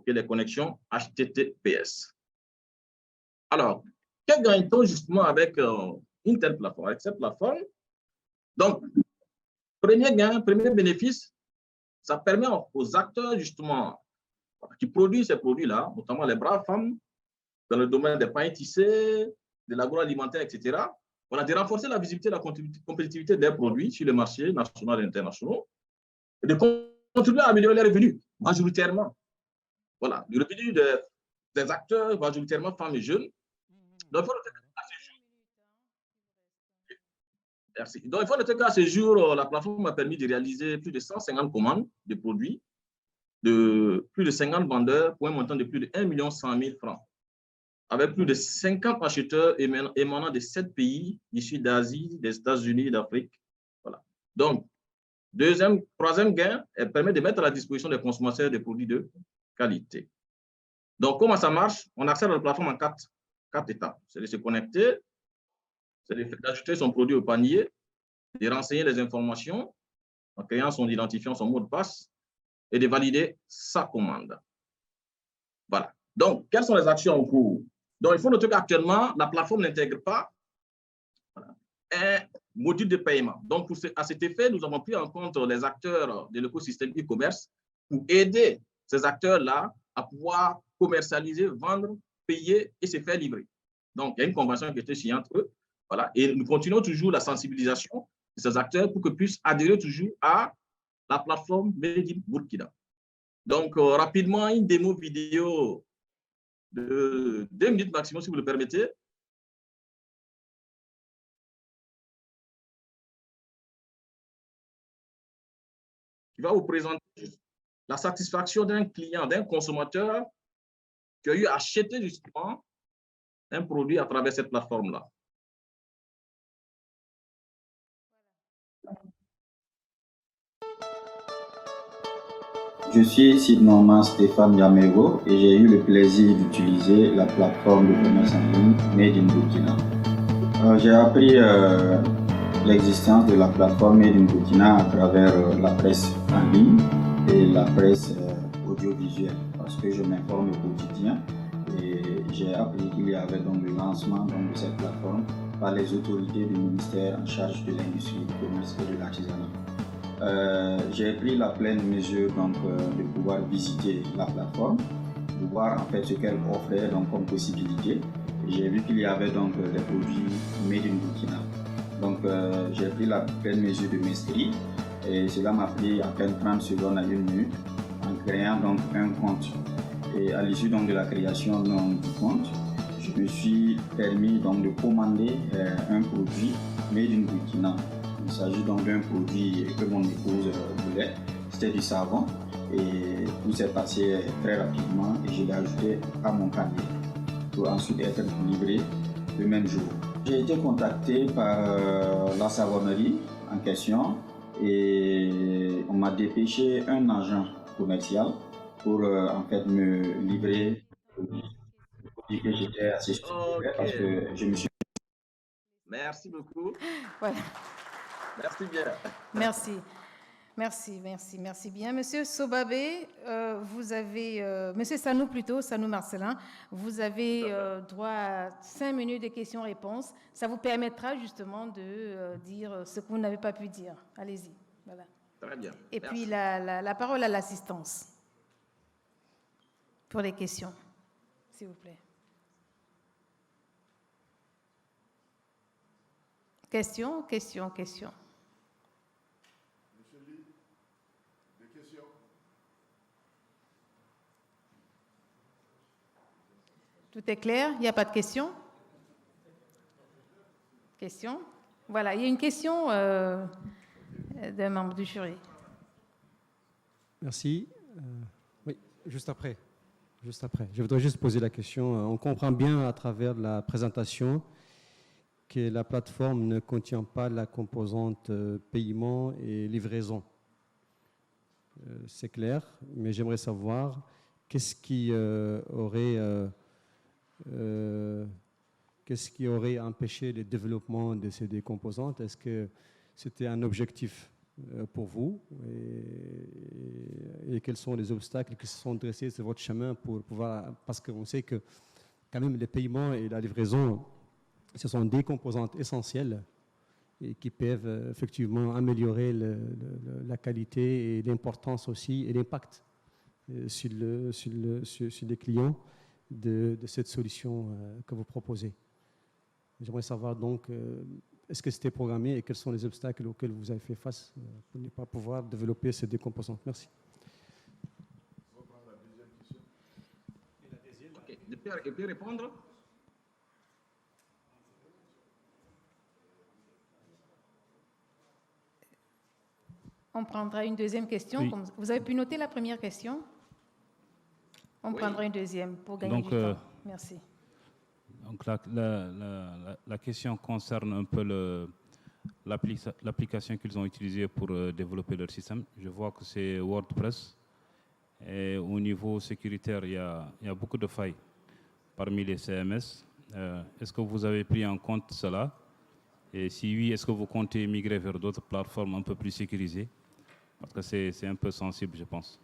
L: les connexions HTTPS. Alors, que gagne-t-on justement avec une telle plateforme? Avec cette plateforme, donc, premier gain, premier bénéfice, ça permet aux acteurs justement qui produisent ces produits-là, notamment les braves femmes, dans le domaine des pains tissés, de l'agroalimentaire, etc., voilà, de renforcer la visibilité et la compétitivité des produits sur les marchés nationaux et internationaux, et de contribuer à améliorer les revenus, majoritairement. Voilà, le revenu des acteurs, majoritairement femmes et jeunes. Donc, il faut noter qu'à ce jour, merci. Donc, il faut noter qu'à ce jour, la plateforme a permis de réaliser plus de 150 commandes de produits de plus de 50 vendeurs pour un montant de plus de 1 100 000 francs, avec plus de 50 acheteurs émanant de 7 pays issus d'Asie, des États-Unis et d'Afrique. Voilà. Donc, troisième gain, elle permet de mettre à la disposition des consommateurs des produits de qualité. Donc, comment ça marche? On accède à la plateforme en quatre étapes. C'est de se connecter, c'est d'ajouter son produit au panier, de renseigner les informations en créant son identifiant, son mot de passe, et de valider sa commande. Voilà. Donc, quelles sont les actions en cours? Donc, il faut noter qu'actuellement, la plateforme n'intègre pas un module de paiement. Donc, à cet effet, nous avons pris en compte les acteurs de l'écosystème e-commerce pour aider ces acteurs-là à pouvoir commercialiser, vendre, payer et se faire livrer. Donc, il y a une convention qui a été signée entre eux. Voilà. Et nous continuons toujours la sensibilisation de ces acteurs pour qu'ils puissent adhérer toujours à la plateforme Made in Burkina. Donc, rapidement, une démo vidéo de 2 minutes maximum, si vous le permettez. Qui va vous présenter la satisfaction d'un client, d'un consommateur qui a eu acheté justement un produit à travers cette plateforme-là.
M: Je suis Sidnorman Stéphane Yamego et j'ai eu le plaisir d'utiliser la plateforme de commerce en ligne Made in Burkina. J'ai appris l'existence de la plateforme Made in Burkina à travers la presse en ligne et la presse audiovisuelle parce que je m'informe au quotidien et j'ai appris qu'il y avait donc le lancement de cette plateforme par les autorités du ministère en charge de l'industrie, du commerce et de l'artisanat. J'ai pris la pleine mesure donc, de pouvoir visiter la plateforme, de voir en fait ce qu'elle offrait donc, comme possibilité. J'ai vu qu'il y avait donc des produits made in Burkina. Donc j'ai pris la pleine mesure de m'inscrire et cela m'a pris à peine 30 secondes à 1 minute en créant donc un compte. Et à l'issue donc de la création du compte, je me suis permis donc de commander un produit made in Burkina. Il s'agit donc d'un produit que mon épouse voulait, c'était du savon et tout s'est passé très rapidement et je l'ai ajouté à mon panier pour ensuite être livré le même jour. J'ai été contacté par la savonnerie en question et on m'a dépêché un agent commercial pour en fait me livrer le produit que j'étais assez satisfait parce que je me suis...
L: Merci beaucoup.
A: Voilà.
L: Merci bien.
A: Merci. Merci bien. Monsieur Sobabé, vous avez, Monsieur Sanou plutôt, Sanou Marcelin, vous avez droit à 5 minutes de questions-réponses. Ça vous permettra justement de dire ce que vous n'avez pas pu dire. Allez-y. Voilà.
L: Très bien.
A: Et
L: merci.
A: puis la parole à l'assistance pour les questions, s'il vous plaît. Question. Tout est clair? Il n'y a pas de questions? Question? Voilà, il y a une question d'un membre du jury.
H: Merci. Oui, juste après. Je voudrais juste poser la question. On comprend bien à travers la présentation que la plateforme ne contient pas la composante paiement et livraison. C'est clair, mais j'aimerais savoir qu'est-ce qui qu'est-ce qui aurait empêché le développement de ces deux composantes? Est-ce que c'était un objectif pour vous et quels sont les obstacles qui se sont dressés sur votre chemin pour pouvoir, parce qu'on sait que quand même les paiements et la livraison, ce sont des composantes essentielles et qui peuvent effectivement améliorer la qualité et l'importance aussi et l'impact sur les clients de cette solution que vous proposez. J'aimerais savoir donc, est-ce que c'était programmé et quels sont les obstacles auxquels vous avez fait face pour ne pas pouvoir développer ces deux composantes? Merci.
L: Ok, je peux répondre?
A: On prendra une deuxième question.
B: Oui.
A: Vous avez pu noter la première question? On prendra une deuxième pour gagner du temps. Merci.
N: Donc la question concerne un peu l'application qu'ils ont utilisée pour développer leur système. Je vois que c'est WordPress. Et au niveau sécuritaire, il y a beaucoup de failles parmi les CMS. Est-ce que vous avez pris en compte cela? Et si oui, est-ce que vous comptez migrer vers d'autres plateformes un peu plus sécurisées? Parce que c'est un peu sensible, je pense.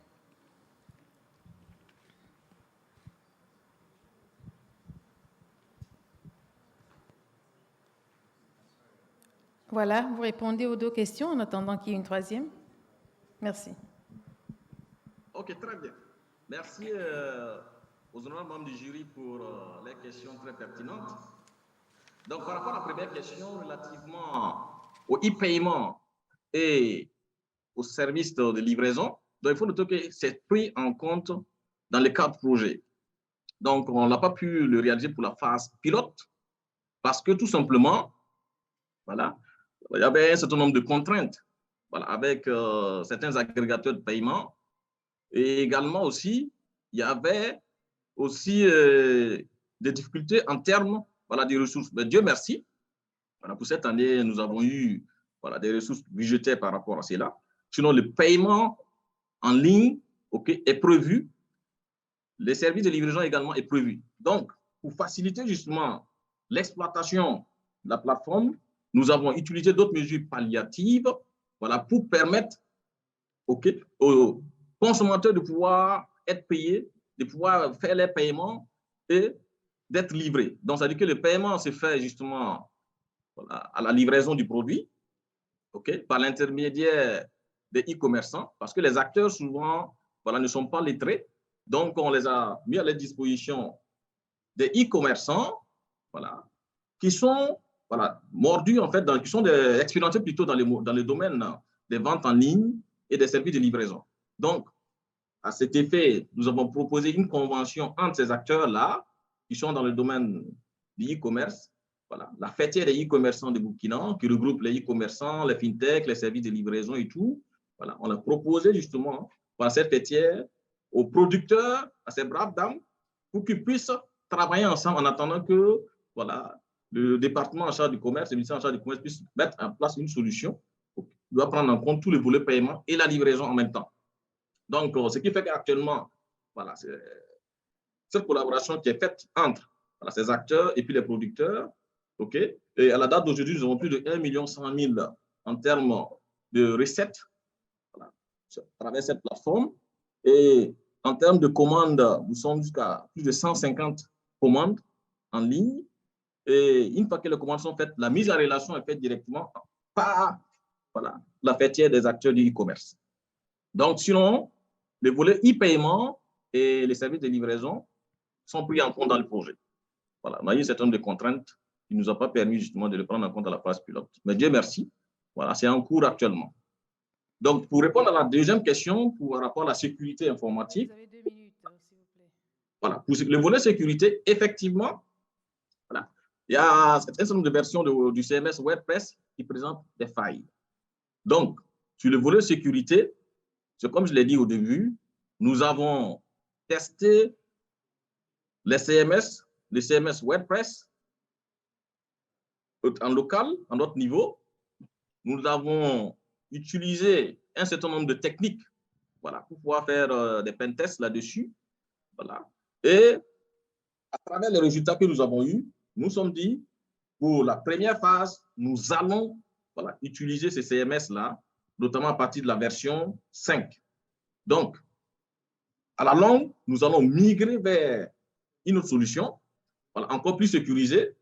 A: Voilà, vous répondez aux deux questions en attendant qu'il y ait une troisième. Merci.
L: Ok, très bien. Merci aux honorables membres du jury pour les questions très pertinentes. Donc, par rapport à la première question relativement au e-paiement et aux services de livraison, donc il faut noter que c'est pris en compte dans le cadre projet. Donc, on n'a pas pu le réaliser pour la phase pilote parce que tout simplement, voilà, il y avait un certain nombre de contraintes, voilà, avec certains agrégateurs de paiement. Et également aussi, il y avait aussi des difficultés en termes, voilà, des ressources. Mais Dieu merci, voilà, pour cette année, nous avons eu, voilà, des ressources budgétaires par rapport à cela. Sinon, le paiement en ligne, ok, est prévu. Les services de livraison également est prévu. Donc, pour faciliter justement l'exploitation de la plateforme, nous avons utilisé d'autres mesures palliatives, voilà, pour permettre, ok, aux consommateurs de pouvoir être payés, de pouvoir faire les paiements et d'être livrés. Donc, ça veut dire que le paiement se fait justement, voilà, à la livraison du produit, ok, par l'intermédiaire des e-commerçants, parce que les acteurs souvent, voilà, ne sont pas lettrés. Donc, on les a mis à la disposition des e-commerçants, voilà, qui sont, voilà, mordus en fait, qui sont expérimentés plutôt dans le domaine des ventes en ligne et des services de livraison. Donc, à cet effet, nous avons proposé une convention entre ces acteurs-là, qui sont dans le domaine du e-commerce, voilà, la fêtière des e-commerçants de Burkina, qui regroupe les e-commerçants, les fintech, les services de livraison et tout. Voilà, on a proposé justement, par cette fêtière, aux producteurs, à ces braves dames, pour qu'ils puissent travailler ensemble en attendant que, voilà, le département en charge du commerce, le ministère en charge du commerce puisse mettre en place une solution qui doit prendre en compte tous les volets paiement et la livraison en même temps. Donc, ce qui fait qu'actuellement, voilà, c'est cette collaboration qui est faite entre, voilà, ces acteurs et puis les producteurs, ok. Et à la date d'aujourd'hui, nous avons plus de 1 100 000 en termes de recettes, voilà, à travers cette plateforme. Et en termes de commandes, nous sommes jusqu'à plus de 150 commandes en ligne. Et une fois que les commandes sont faites, la mise en relation est faite directement par, voilà, la fêtière des acteurs du e-commerce. Donc, sinon, les volets e-paiement et les services de livraison sont pris en compte dans le projet. Voilà, on a eu un certain nombre de contraintes qui ne nous ont pas permis justement de le prendre en compte à la phase pilote. Mais Dieu merci, voilà, c'est en cours actuellement. Donc, pour répondre à la deuxième question, par rapport à la sécurité informatique,
A: vous avez 2 minutes, s'il vous plaît.
L: Voilà, pour le volet sécurité, effectivement, voilà, il y a un certain nombre de versions du CMS WordPress qui présentent des failles. Donc, sur le volet sécurité, c'est comme je l'ai dit au début, nous avons testé les CMS WordPress en local, en notre niveau. Nous avons utilisé un certain nombre de techniques, voilà, pour pouvoir faire des pentests là-dessus. Voilà. Et à travers les résultats que nous avons eus, nous sommes dit, pour la première phase, nous allons utiliser ces CMS-là, notamment à partir de la version 5. Donc, à la longue, nous allons migrer vers une autre solution, encore plus sécurisée.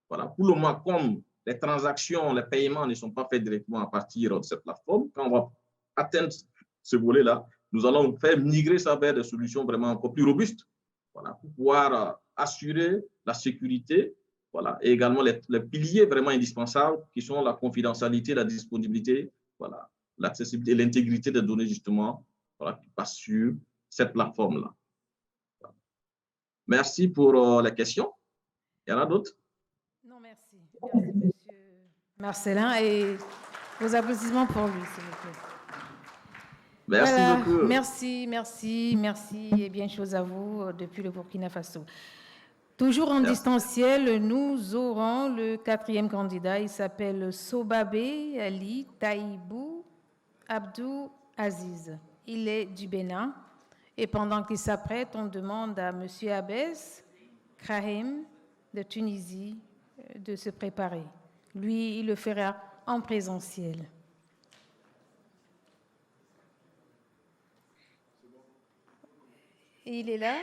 L: Pour le moment, comme les transactions, les paiements ne sont pas faits directement à partir de cette plateforme, quand on va atteindre ce volet-là, nous allons faire migrer ça vers des solutions vraiment encore plus robustes, pour pouvoir assurer la sécurité, et également les piliers vraiment indispensables qui sont la confidentialité, la disponibilité, l'accessibilité et l'intégrité des données, justement, qui passent sur cette plateforme-là. Merci pour les questions. Il y en a d'autres?
A: Non, merci. Merci, monsieur Marcellin. Et vos applaudissements pour lui, s'il vous plaît.
L: Merci beaucoup.
A: Merci et bien chose à vous depuis le Burkina Faso. Toujours en distanciel, nous aurons le 4e candidat. Il s'appelle Sobabé Ali Taïbou Abdou Aziz. Il est du Bénin. Et pendant qu'il s'apprête, on demande à M. Abès Krahim de Tunisie de se préparer. Lui, il le fera en présentiel. Il est là.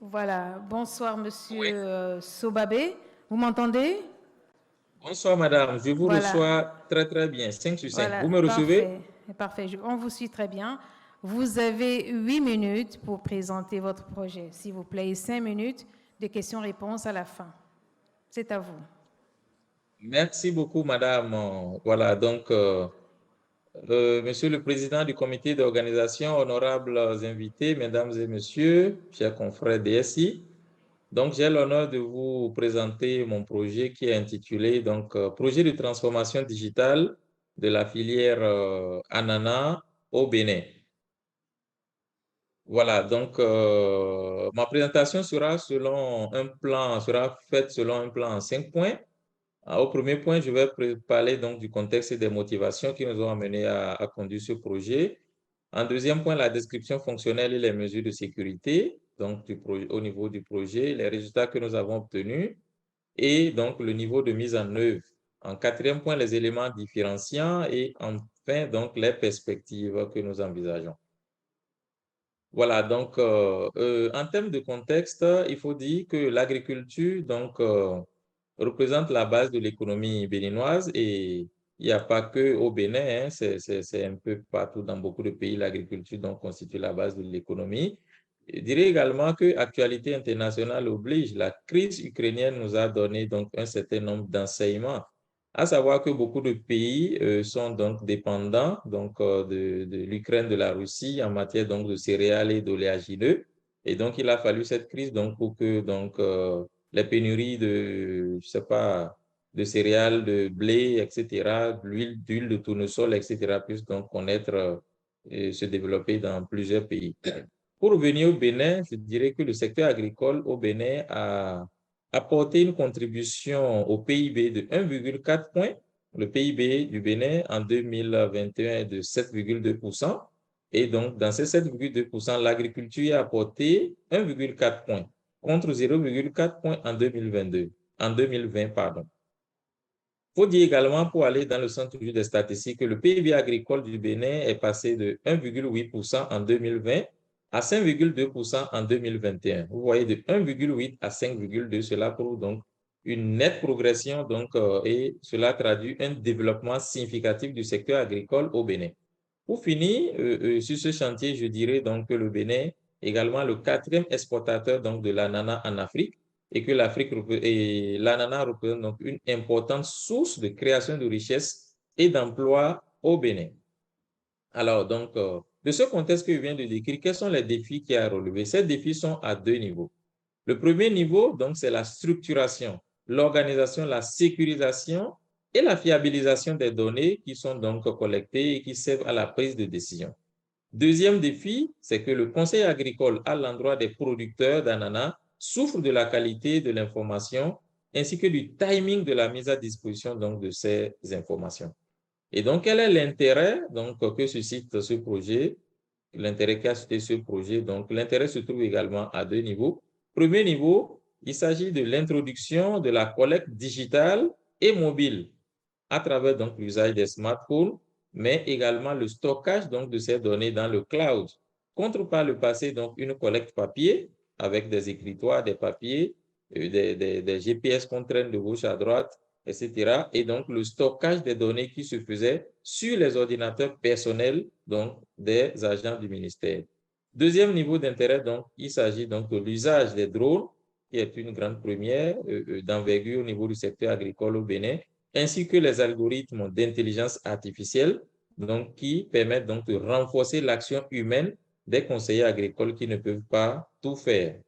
A: Voilà. Bonsoir, monsieur Sobabé. Vous m'entendez?
O: Bonsoir, madame. Je vous reçois très, très bien. 5 sur 5. Voilà. Vous me recevez?
A: Parfait. On vous suit très bien. Vous avez 8 minutes pour présenter votre projet. S'il vous plaît, 5 minutes de questions-réponses à la fin. C'est à vous.
O: Merci beaucoup, madame. Voilà, donc, monsieur le président du comité d'organisation, honorables invités, mesdames et messieurs, chers confrères DSI. Donc, j'ai l'honneur de vous présenter mon projet qui est intitulé donc, Projet de transformation digitale de la filière ananas au Bénin. Voilà, donc ma présentation sera faite selon un plan en 5 points. Au premier point, je vais parler donc du contexte et des motivations qui nous ont amenés à conduire ce projet. En deuxième point, la description fonctionnelle et les mesures de sécurité, donc au niveau du projet, les résultats que nous avons obtenus et donc le niveau de mise en œuvre. En quatrième point, les éléments différenciants et enfin, donc les perspectives que nous envisageons. Voilà, donc en termes de contexte, il faut dire que l'agriculture donc représente la base de l'économie béninoise et il n'y a pas que au Bénin, hein, c'est un peu partout dans beaucoup de pays, l'agriculture donc constitue la base de l'économie. Je dirais également que l'actualité internationale oblige, la crise ukrainienne nous a donné donc un certain nombre d'enseignements, à savoir que beaucoup de pays sont donc dépendants donc, de l'Ukraine, de la Russie en matière donc, de céréales et d'oléagineux. Et donc, il a fallu cette crise donc, pour que donc, les pénuries de, je sais pas, de céréales, de blé, etc., d'huile de tournesol, etc., puissent donc connaître et se développer dans plusieurs pays. Pour revenir au Bénin, je dirais que le secteur agricole au Bénin a apporté une contribution au PIB de 1,4 points. Le PIB du Bénin en 2021 est de 7,2%. Et donc, dans ces 7,2%, l'agriculture a apporté 1,4 points contre 0,4 points en 2020, pardon. Il faut dire également, pour aller dans le centre des statistiques, que le PIB agricole du Bénin est passé de 1,8% en 2020 à 5,2% en 2021. Vous voyez, de 1,8 à 5,2, cela prouve donc une nette progression donc, et cela traduit un développement significatif du secteur agricole au Bénin. Pour finir, sur ce chantier, je dirais donc que le Bénin est également le 4e exportateur donc, de l'ananas en Afrique et que l'ananas représente donc une importante source de création de richesses et d'emplois au Bénin. Alors, donc, de ce contexte que je viens de décrire, quels sont les défis qu'il y a à relever? Ces défis sont à 2 niveaux. Le premier niveau, donc, c'est la structuration, l'organisation, la sécurisation et la fiabilisation des données qui sont donc collectées et qui servent à la prise de décision. Deuxième défi, c'est que le conseil agricole à l'endroit des producteurs d'ananas souffre de la qualité de l'information ainsi que du timing de la mise à disposition donc, de ces informations. Et donc, quel est l'intérêt que suscite ce projet? L'intérêt qu'a suscité ce projet, donc l'intérêt se trouve également à 2 niveaux. Premier niveau, il s'agit de l'introduction de la collecte digitale et mobile à travers donc l'usage des smartphones, mais également le stockage donc de ces données dans le cloud. Contre par le passé donc une collecte papier avec des écritoires, des papiers, des GPS qu'on traîne de gauche à droite, etc. Et donc le stockage des données qui se faisait sur les ordinateurs personnels donc des agents du ministère. Deuxième niveau d'intérêt, donc, il s'agit donc de l'usage des drones, qui est une grande première d'envergure au niveau du secteur agricole au Bénin, ainsi que les algorithmes d'intelligence artificielle, donc, qui permettent donc de renforcer l'action humaine des conseillers agricoles qui ne peuvent pas tout faire.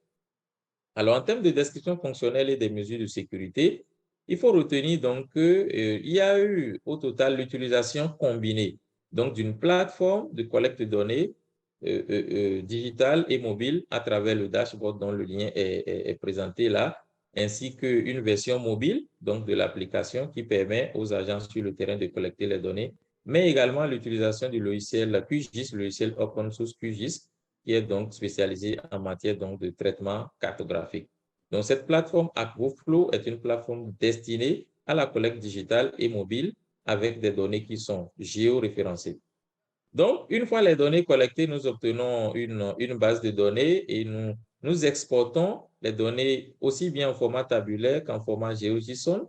O: Alors, en termes de description fonctionnelle et des mesures de sécurité, il faut retenir donc qu'il y a eu au total l'utilisation combinée donc d'une plateforme de collecte de données digitale et mobile à travers le dashboard dont le lien est présenté là, ainsi qu'une version mobile donc de l'application qui permet aux agents sur le terrain de collecter les données, mais également l'utilisation du logiciel QGIS, le logiciel open source QGIS, qui est donc spécialisé en matière donc de traitement cartographique. Donc, cette plateforme AquoFlow est une plateforme destinée à la collecte digitale et mobile avec des données qui sont géoréférencées. Donc, une fois les données collectées, nous obtenons une base de données et nous exportons les données aussi bien en format tabulaire qu'en format GeoJSON.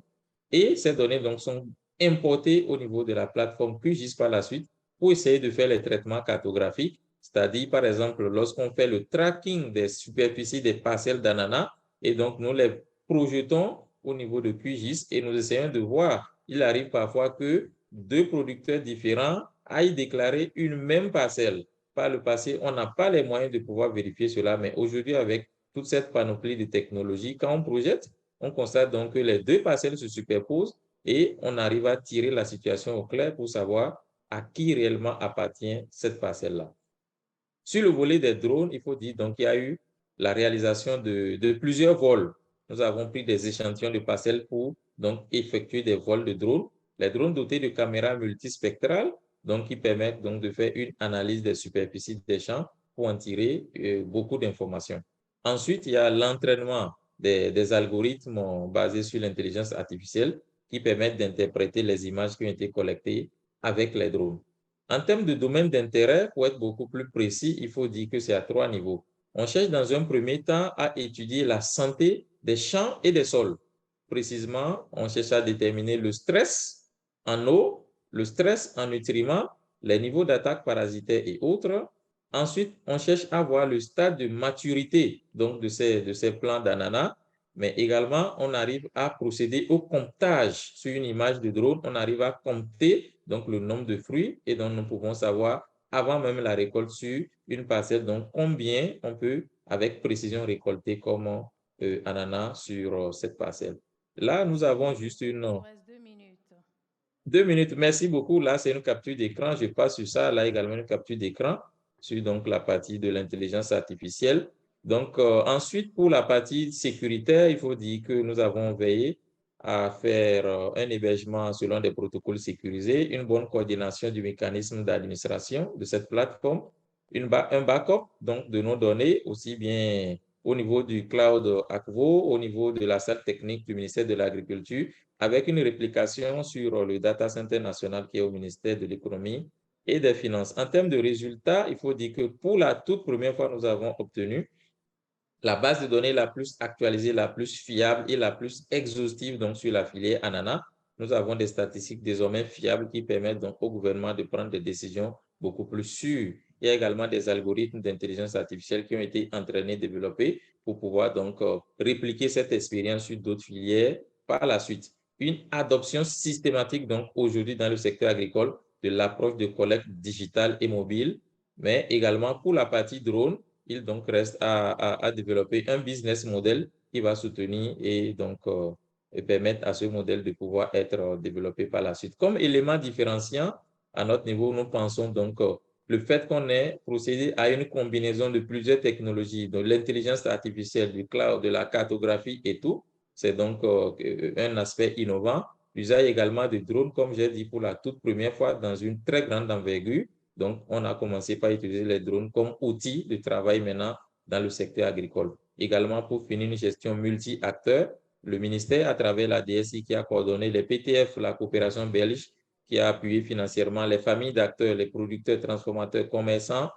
O: Et ces données donc, sont importées au niveau de la plateforme QGIS par la suite pour essayer de faire les traitements cartographiques. C'est-à-dire, par exemple, lorsqu'on fait le tracking des superficies des parcelles d'ananas, et donc nous les projetons au niveau de QGIS et nous essayons de voir. Il arrive parfois que deux producteurs différents aillent déclarer une même parcelle. Par le passé, on n'a pas les moyens de pouvoir vérifier cela, mais aujourd'hui, avec toute cette panoplie de technologies, quand on projette, on constate donc que les deux parcelles se superposent et on arrive à tirer la situation au clair pour savoir à qui réellement appartient cette parcelle-là. Sur le volet des drones, il faut dire donc qu'il y a eu la réalisation de plusieurs vols. Nous avons pris des échantillons de parcelles pour donc effectuer des vols de drones. Les drones dotés de caméras multispectrales, donc qui permettent donc de faire une analyse des superficies des champs pour en tirer beaucoup d'informations. Ensuite, il y a l'entraînement des algorithmes basés sur l'intelligence artificielle qui permettent d'interpréter les images qui ont été collectées avec les drones. En termes de domaine d'intérêt, pour être beaucoup plus précis, il faut dire que c'est à 3 niveaux. On cherche dans un premier temps à étudier la santé des champs et des sols. Précisément, on cherche à déterminer le stress en eau, le stress en nutriments, les niveaux d'attaque parasitaire et autres. Ensuite, on cherche à voir le stade de maturité donc de ces plants d'ananas, mais également, on arrive à procéder au comptage sur une image de drone. On arrive à compter donc le nombre de fruits et donc nous pouvons savoir avant même la récolte sur une parcelle, donc combien on peut avec précision récolter comme ananas sur cette parcelle. Là, nous avons juste une...
A: 2 minutes.
O: 2 minutes, merci beaucoup. Là, c'est une capture d'écran. Je passe sur ça. Là, également une capture d'écran sur donc, la partie de l'intelligence artificielle. Donc, ensuite, pour la partie sécuritaire, il faut dire que nous avons veillé à faire un hébergement selon des protocoles sécurisés, une bonne coordination du mécanisme d'administration de cette plateforme, un backup donc, de nos données, aussi bien au niveau du cloud Akvo, au niveau de la salle technique du ministère de l'Agriculture, avec une réplication sur le data center national qui est au ministère de l'Économie et des Finances. En termes de résultats, il faut dire que pour la toute première fois, nous avons obtenu la base de données la plus actualisée, la plus fiable et la plus exhaustive donc, sur la filière ananas. Nous avons des statistiques désormais fiables qui permettent donc au gouvernement de prendre des décisions beaucoup plus sûres. Il y a également des algorithmes d'intelligence artificielle qui ont été entraînés, développés pour pouvoir donc répliquer cette expérience sur d'autres filières par la suite. Une adoption systématique donc aujourd'hui dans le secteur agricole de l'approche de collecte digitale et mobile, mais également pour la partie drone, il donc reste à développer un business model qui va soutenir et donc permettre à ce modèle de pouvoir être développé par la suite. Comme élément différenciant, à notre niveau, nous pensons donc le fait qu'on ait procédé à une combinaison de plusieurs technologies, de l'intelligence artificielle, du cloud, de la cartographie et tout, c'est donc un aspect innovant. L'usage également de drones, comme j'ai dit, pour la toute première fois dans une très grande envergure. Donc, on a commencé par utiliser les drones comme outil de travail maintenant dans le secteur agricole. Également, pour finir, une gestion multi-acteurs. Le ministère, à travers la DSI qui a coordonné les PTF, la coopération belge, qui a appuyé financièrement les familles d'acteurs, les producteurs, transformateurs, commerçants,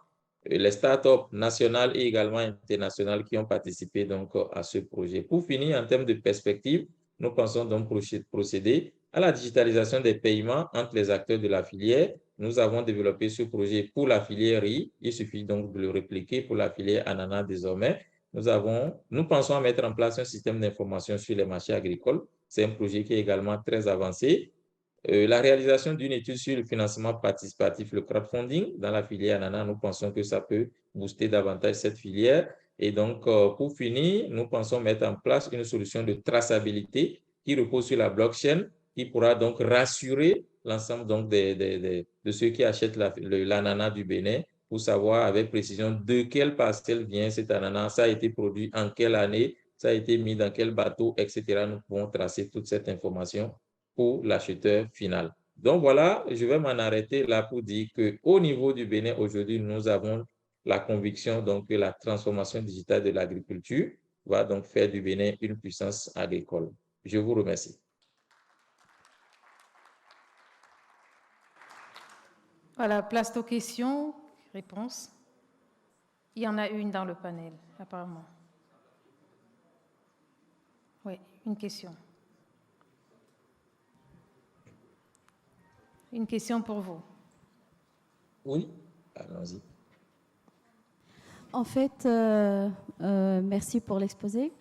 O: les startups nationales et également internationales qui ont participé donc à ce projet. Pour finir, en termes de perspective, nous pensons donc procéder à la digitalisation des paiements entre les acteurs de la filière. Nous avons développé ce projet pour la filière riz. Il suffit donc de le répliquer pour la filière ananas désormais. Nous pensons à mettre en place un système d'information sur les marchés agricoles. C'est un projet qui est également très avancé. La réalisation d'une étude sur le financement participatif, le crowdfunding dans la filière ananas, nous pensons que ça peut booster davantage cette filière. Et donc, pour finir, nous pensons mettre en place une solution de traçabilité qui repose sur la blockchain, qui pourra donc rassurer l'ensemble donc de ceux qui achètent l'ananas du Bénin pour savoir avec précision de quelle parcelle vient cet ananas, ça a été produit en quelle année, ça a été mis dans quel bateau, etc. Nous pouvons tracer toute cette information pour l'acheteur final. Donc voilà, je vais m'en arrêter là pour dire qu'au niveau du Bénin, aujourd'hui, nous avons la conviction donc, que la transformation digitale de l'agriculture va donc faire du Bénin une puissance agricole. Je vous remercie.
A: Voilà, place aux questions, réponses. Il y en a une dans le panel, apparemment. Oui, une question. Une question pour vous.
O: Oui, allons-y.
P: En fait, merci pour l'exposé.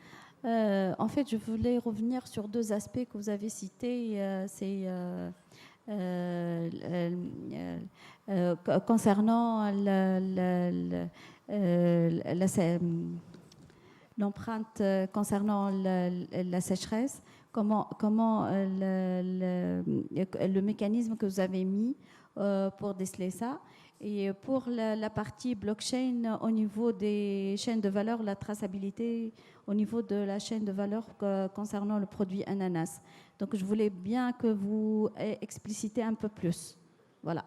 P: En fait, je voulais revenir sur deux aspects que vous avez cités. C'est concernant l'empreinte concernant la sécheresse, comment le mécanisme que vous avez mis pour déceler ça. Et pour la partie blockchain, au niveau des chaînes de valeur, la traçabilité au niveau de la chaîne de valeur concernant le produit ananas. Donc, je voulais bien que vous explicitez un peu plus. Voilà.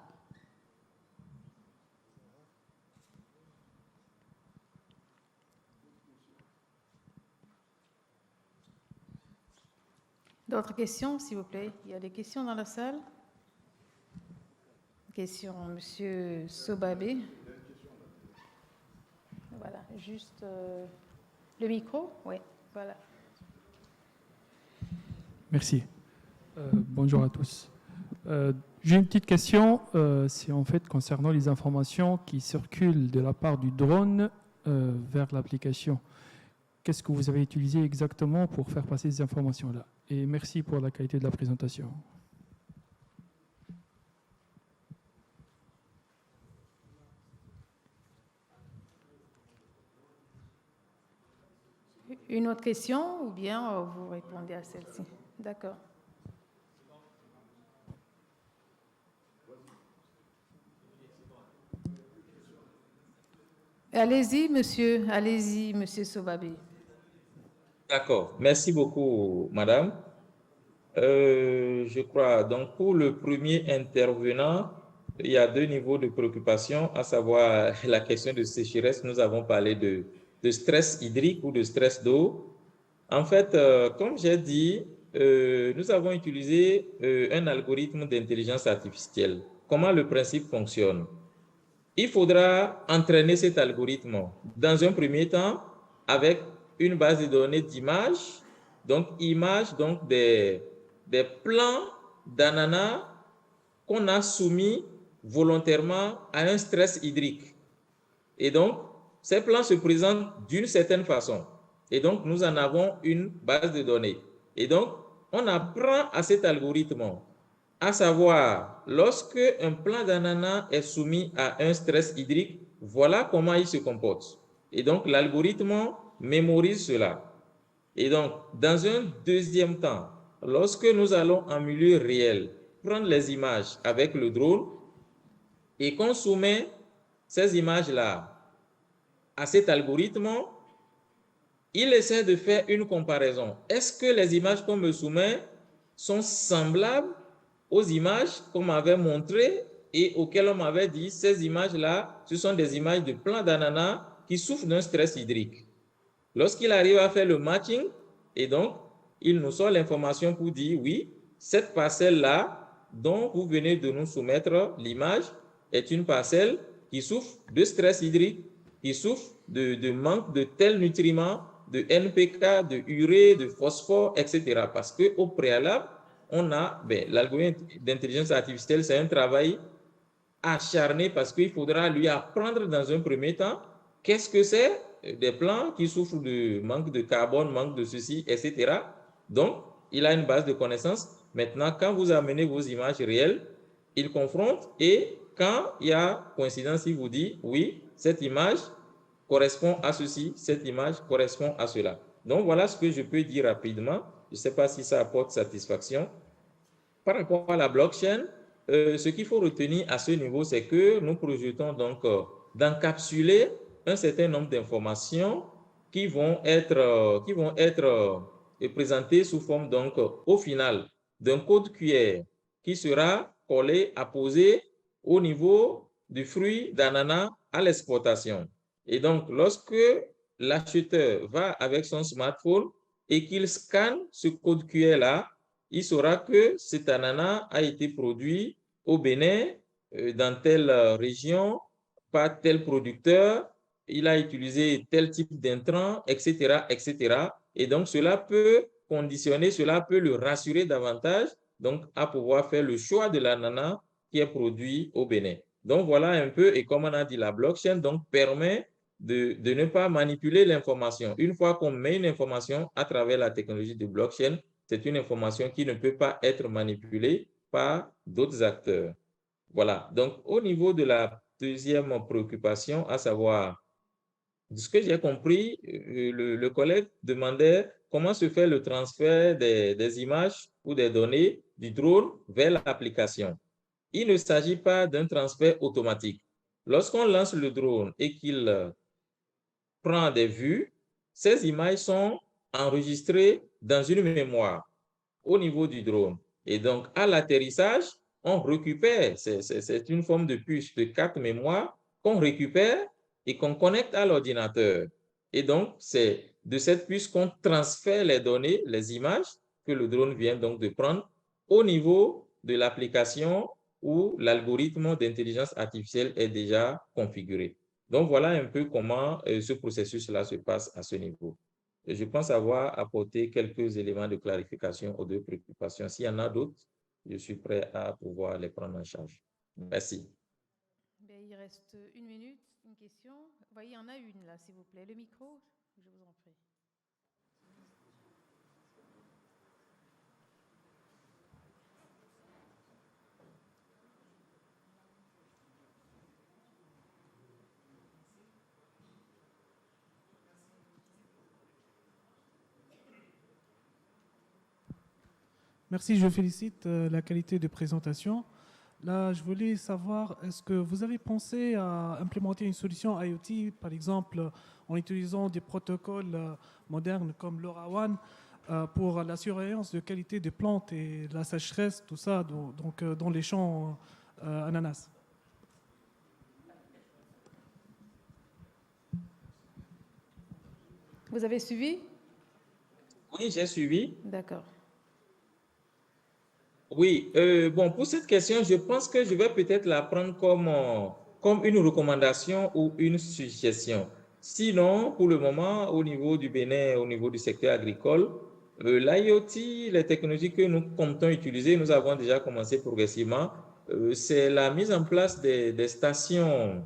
A: D'autres questions, s'il vous plaît? Il y a des questions dans la salle? Question, Monsieur Sobabé. Voilà, juste le micro. Oui, voilà.
Q: Merci. Bonjour à tous. J'ai une petite question. C'est en fait concernant les informations qui circulent de la part du drone vers l'application. Qu'est-ce que vous avez utilisé exactement pour faire passer ces informations-là? Et merci pour la qualité de la présentation.
A: Une autre question ou bien vous répondez à celle-ci? D'accord. Allez-y, monsieur Sobabé.
O: D'accord. Merci beaucoup, madame. Je crois, donc pour le premier intervenant, il y a deux niveaux de préoccupation, à savoir la question de sécheresse. Nous avons parlé de stress hydrique ou de stress d'eau. En fait, comme j'ai dit, nous avons utilisé un algorithme d'intelligence artificielle. Comment le principe fonctionne? Il faudra entraîner cet algorithme dans un premier temps avec une base de données d'images, donc images donc des plants d'ananas qu'on a soumis volontairement à un stress hydrique. Et donc, ces plants se présentent d'une certaine façon. Et donc, nous en avons une base de données. Et donc, on apprend à cet algorithme, à savoir, lorsque un plant d'ananas est soumis à un stress hydrique, voilà comment il se comporte. Et donc, l'algorithme mémorise cela. Et donc, dans un deuxième temps, lorsque nous allons en milieu réel prendre les images avec le drone et qu'on soumet ces images-là à cet algorithme, il essaie de faire une comparaison. Est-ce que les images qu'on me soumet sont semblables aux images qu'on m'avait montrées et auxquelles on m'avait dit ces images-là, ce sont des images de plants d'ananas qui souffre d'un stress hydrique. Lorsqu'il arrive à faire le matching, et donc, il nous sort l'information pour dire, oui, cette parcelle-là, dont vous venez de nous soumettre l'image, est une parcelle qui souffre de stress hydrique, qui souffre de manque de tels nutriments, de NPK, de urée, de phosphore, etc. Parce qu'au préalable, on a, l'algorithme d'intelligence artificielle, c'est un travail acharné parce qu'il faudra lui apprendre dans un premier temps qu'est-ce que c'est des plants qui souffrent de manque de carbone, manque de ceci, etc. Donc, il a une base de connaissances. Maintenant, quand vous amenez vos images réelles, il confronte et quand il y a coïncidence, il vous dit, oui, cette image correspond à ceci, cette image correspond à cela. Donc, voilà ce que je peux dire rapidement. Je ne sais pas si ça apporte satisfaction. Par rapport à la blockchain, ce qu'il faut retenir à ce niveau, c'est que nous projetons donc d'encapsuler un certain nombre d'informations qui vont être présentées sous forme, donc, au final, d'un code QR qui sera collé, apposé au niveau du fruit d'ananas à l'exportation. Et donc, lorsque l'acheteur va avec son smartphone et qu'il scanne ce code QR-là, il saura que cet ananas a été produit au Bénin, dans telle région, par tel producteur, il a utilisé tel type d'intrant, etc., etc. Et donc, cela peut conditionner, cela peut le rassurer davantage, donc à pouvoir faire le choix de l'ananas qui est produit au Bénin. Donc, voilà un peu, et comme on a dit, la blockchain donc, permet de ne pas manipuler l'information. Une fois qu'on met une information à travers la technologie de blockchain, c'est une information qui ne peut pas être manipulée par d'autres acteurs. Voilà. Donc, au niveau de la deuxième préoccupation, à savoir, de ce que j'ai compris, le collègue demandait comment se fait le transfert des images ou des données du drone vers l'application. Il ne s'agit pas d'un transfert automatique. Lorsqu'on lance le drone et qu'il prend des vues, ces images sont enregistrées dans une mémoire au niveau du drone. Et donc, à l'atterrissage, on récupère, c'est une forme de puce de carte mémoire qu'on récupère et qu'on connecte à l'ordinateur. Et donc, c'est de cette puce qu'on transfère les données, les images que le drone vient donc de prendre au niveau de l'application où l'algorithme d'intelligence artificielle est déjà configuré. Donc, voilà un peu comment ce processus-là se passe à ce niveau. Et je pense avoir apporté quelques éléments de clarification aux deux préoccupations. S'il y en a d'autres, je suis prêt à pouvoir les prendre en charge. Merci.
A: Il reste une minute, une question. Il y en a une là, s'il vous plaît. Le micro, je vous en prie.
R: Merci, je félicite la qualité de présentation. Là, je voulais savoir, est-ce que vous avez pensé à implémenter une solution IoT, par exemple, en utilisant des protocoles modernes comme LoRaWAN pour la surveillance de qualité des plantes et la sécheresse, tout ça, donc dans les champs ananas?
A: Vous avez suivi?
O: Oui, j'ai suivi.
A: D'accord.
O: Oui, bon, pour cette question, je pense que je vais peut-être la prendre comme une recommandation ou une suggestion. Sinon, pour le moment, au niveau du Bénin, au niveau du secteur agricole, l'IoT, les technologies que nous comptons utiliser, nous avons déjà commencé progressivement, c'est la mise en place des stations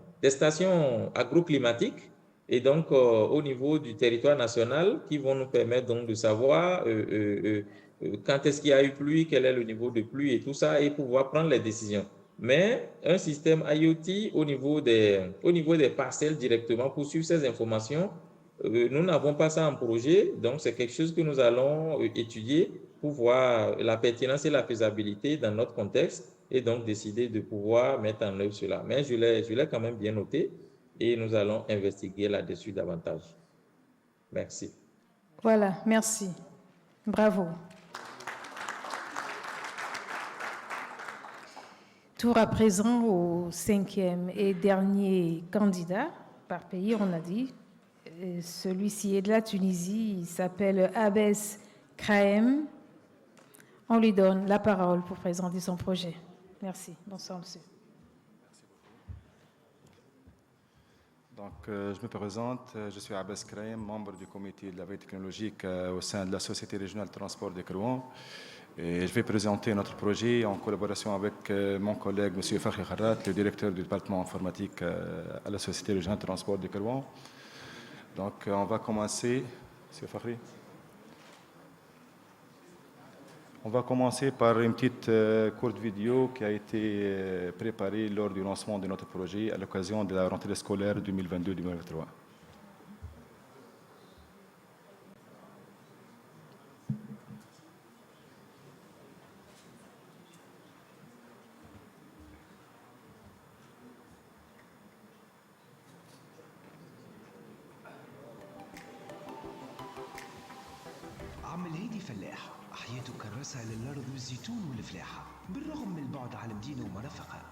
O: agroclimatiques et donc au niveau du territoire national qui vont nous permettre donc de savoir quand est-ce qu'il y a eu pluie, quel est le niveau de pluie et tout ça, et pouvoir prendre les décisions. Mais un système IoT au niveau des parcelles directement pour suivre ces informations, nous n'avons pas ça en projet, donc c'est quelque chose que nous allons étudier pour voir la pertinence et la faisabilité dans notre contexte et donc décider de pouvoir mettre en œuvre cela. Mais je l'ai quand même bien noté et nous allons investiguer là-dessus davantage. Merci.
A: Voilà, merci. Bravo. Tour à présent au 5e et dernier candidat par pays, on a dit. Celui-ci est de la Tunisie, il s'appelle Abès Krahem. On lui donne la parole pour présenter son projet. Merci. Bonsoir, monsieur.
S: Donc, je me présente, je suis Abès Krahem, membre du comité de la veille technologique au sein de la Société régionale de transport de Kerouan. Et je vais présenter notre projet en collaboration avec mon collègue, M. Fakhri Kharrat, le directeur du département informatique à la Société régionale de transport de Kerouan. Donc, on va commencer. M. Fakhri. On va commencer par une petite courte vidéo qui a été préparée lors du lancement de notre projet à l'occasion de la rentrée scolaire 2022-2023.
T: عم الهيدي فلاح حياته كرسها للأرض والزيتون والفلاحة بالرغم من البعد عن مدينة ومرافقها.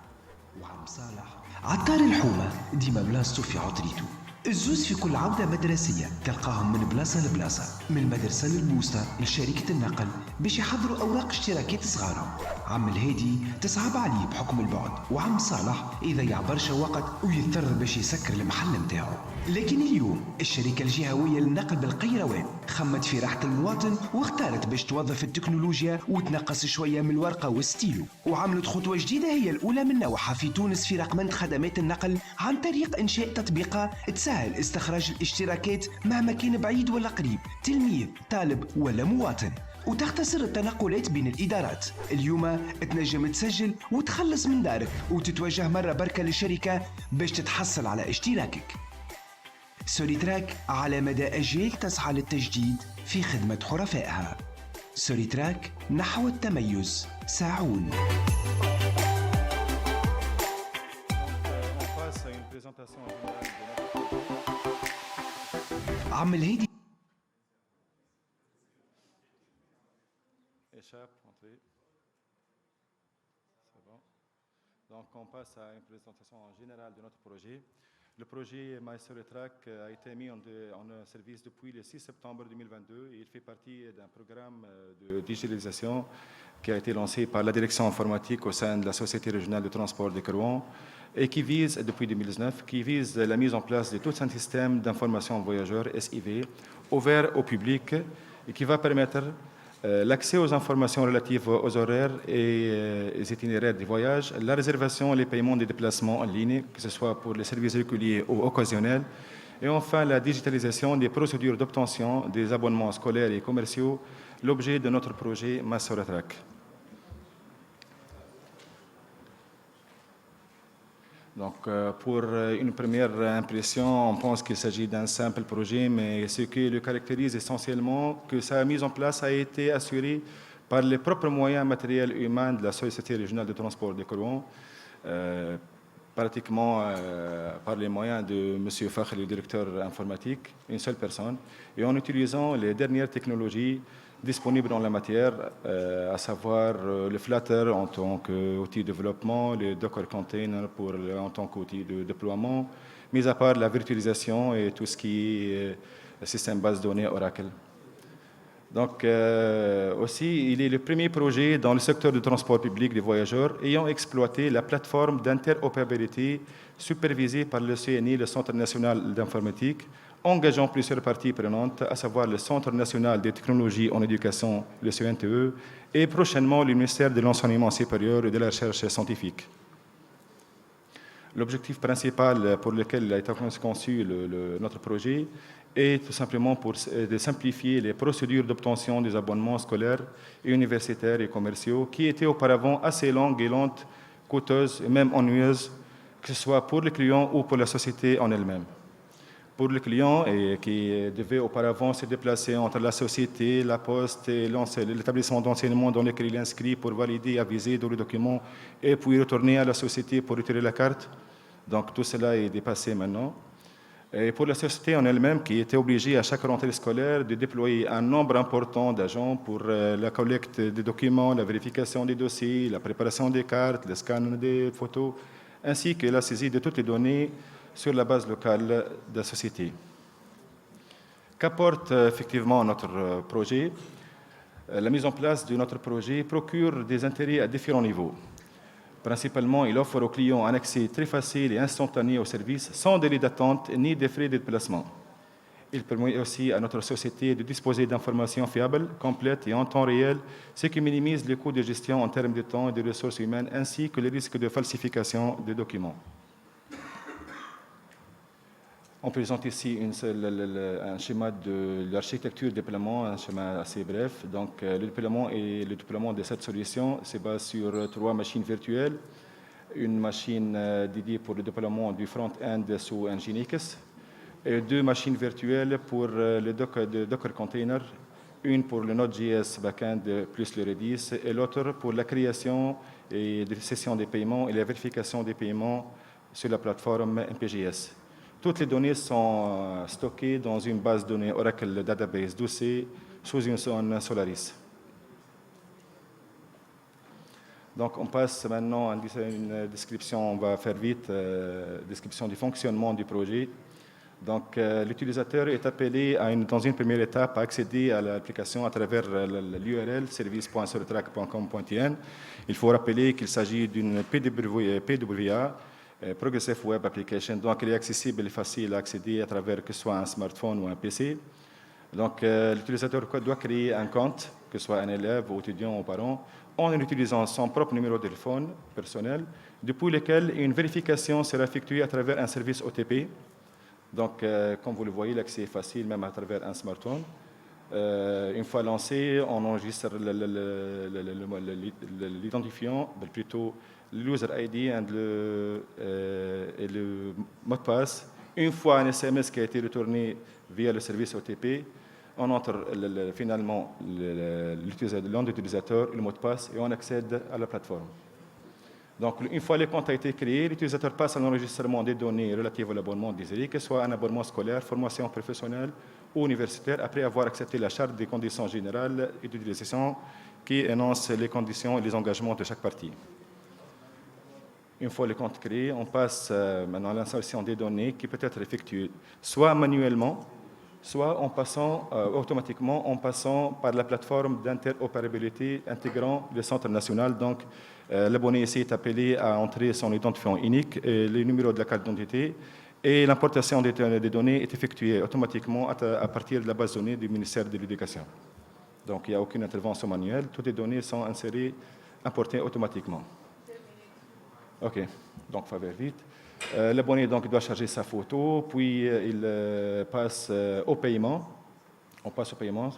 T: وعم صالح عطار الحومة ديما بلاصتو في عطريته. الزوز في كل عودة مدرسية تلقاهم من بلاصة لبلاصة، من المدرسة للبوسطة لشركة النقل باش يحضروا أوراق اشتراكات صغارة. عم الهادي تصعب عليه بحكم البعد، وعم صالح يضيع برشا وقت ويضطر باش يسكر المحل متاعو. لكن اليوم الشركة الجهوية للنقل بالقيروان خمت في راحة المواطن واختارت باش توظف التكنولوجيا وتنقص شوية من الورقة والستيلو، وعملت خطوة جديدة هي الأولى من نوعها في تونس في رقمنة خدمات النقل عن طريق إنشاء تطبيقات تسهل استخراج الاشتراكات مهما كان بعيد ولا قريب، تلميذ، طالب ولا مواطن، وتختصر التنقلات بين الإدارات. اليوم تنجم تسجل وتخلص من دارك وتتوجه مرة بركة للشركة باش تتحصل على اشتراكك. سوريتراك على مدى أجيال تسعى للتجديد في خدمة حرفائها. سوريتراك نحو التميز ساعون. عم الهيدي
S: Échappe, entrez. C'est bon. Donc, on passe à une présentation générale de notre projet. Le projet MySorryTrack a été mis en service depuis le 6 septembre 2022 et il fait partie d'un programme de digitalisation qui a été lancé par la direction informatique au sein de la Société régionale de transport de Kerouan et qui vise, depuis 2019, qui vise la mise en place de tout un système d'information voyageurs SIV ouvert au public et qui va permettre l'accès aux informations relatives aux horaires et aux itinéraires des voyages, la réservation et les paiements des déplacements en ligne, que ce soit pour les services réguliers ou occasionnels, et enfin la digitalisation des procédures d'obtention des abonnements scolaires et commerciaux, l'objet de notre projet MySorryTrack. Donc, pour une première impression, on pense qu'il s'agit d'un simple projet, mais ce qui le caractérise essentiellement, que sa mise en place a été assurée par les propres moyens matériels et humains de la Société régionale de transport de Kerouan, pratiquement par les moyens de M. Fakhri, le directeur informatique, une seule personne, et en utilisant les dernières technologies disponibles en la matière, à savoir le Flutter en tant qu'outil de développement, le Docker Container en tant qu'outil de déploiement, mis à part la virtualisation et tout ce qui est système base de données Oracle. Donc, aussi, il est le premier projet dans le secteur du transport public des voyageurs ayant exploité la plateforme d'interopérabilité supervisée par le CNI, le Centre national d'informatique, engageant plusieurs parties prenantes, à savoir le Centre national des technologies en éducation, le CNTE, et prochainement le ministère de l'Enseignement supérieur et de la Recherche scientifique. L'objectif principal pour lequel a été conçu notre projet est tout simplement de simplifier les procédures d'obtention des abonnements scolaires et universitaires et commerciaux qui étaient auparavant assez longues et lentes, coûteuses et même ennuyeuses, que ce soit pour les clients ou pour la société en elle-même. Pour le client qui devait auparavant se déplacer entre la société, la poste et l'établissement d'enseignement dans lequel il est inscrit pour valider, aviser dans le document et puis retourner à la société pour retirer la carte. Donc tout cela est dépassé maintenant. Et pour la société en elle-même qui était obligée à chaque rentrée scolaire de déployer un nombre important d'agents pour la collecte des documents, la vérification des dossiers, la préparation des cartes, le scan des photos, ainsi que la saisie de toutes les données sur la base locale de la société. Qu'apporte effectivement notre projet? La mise en place de notre projet procure des intérêts à différents niveaux. Principalement, il offre aux clients un accès très facile et instantané au service, sans délai d'attente ni des frais de déplacement. Il permet aussi à notre société de disposer d'informations fiables, complètes et en temps réel, ce qui minimise les coûts de gestion en termes de temps et de ressources humaines, ainsi que les risques de falsification des documents. On présente ici un schéma de l'architecture de déploiement, un schéma assez bref. Donc, le déploiement de cette solution se base sur 3 machines virtuelles, une machine dédiée pour le déploiement du front-end sous Nginx, et 2 machines virtuelles pour le Docker Container, une pour le Node.js backend plus le Redis, et l'autre pour la création et des sessions de paiement et la vérification des paiements sur la plateforme MPGS. Toutes les données sont stockées dans une base de données Oracle Database 12C sous une zone Solaris. Donc, on passe maintenant à une description, on va faire vite, description du fonctionnement du projet. Donc, l'utilisateur est appelé dans une première étape à accéder à l'application à travers l'URL service.soletrack.com.tn. Il faut rappeler qu'il s'agit d'une PWA, Progressive Web Application, donc elle est accessible et facile à accéder à travers que ce soit un smartphone ou un PC. Donc, l'utilisateur doit créer un compte, que ce soit un élève ou étudiant ou parent, en utilisant son propre numéro de téléphone personnel, depuis lequel une vérification sera effectuée à travers un service OTP. Donc, comme vous le voyez, l'accès est facile, même à travers un smartphone. Une fois lancé, on enregistre l'identifiant, plutôt l'user ID et le mot de passe. Une fois un SMS qui a été retourné via le service OTP, on entre finalement le nom d'utilisateur et le mot de passe et on accède à la plateforme. Donc, une fois le compte a été créé, l'utilisateur passe à l'enregistrement des données relatives à l'abonnement désiré, que ce soit un abonnement scolaire, formation professionnelle ou universitaire, après avoir accepté la charte des conditions générales d'utilisation qui énonce les conditions et les engagements de chaque partie. Une fois le compte créé, on passe maintenant à l'insertion des données qui peut être effectuée soit manuellement, soit en passant automatiquement en passant par la plateforme d'interopérabilité intégrant le centre national. Donc, l'abonné ici est appelé à entrer son identifiant unique et le numéro de la carte d'identité, et l'importation des données est effectuée automatiquement à partir de la base de données du ministère de l'Éducation. Donc, il n'y a aucune intervention manuelle, toutes les données sont insérées, importées automatiquement. OK, donc, faut faire vite. L'abonné doit charger sa photo, puis il passe au paiement. On passe au paiement.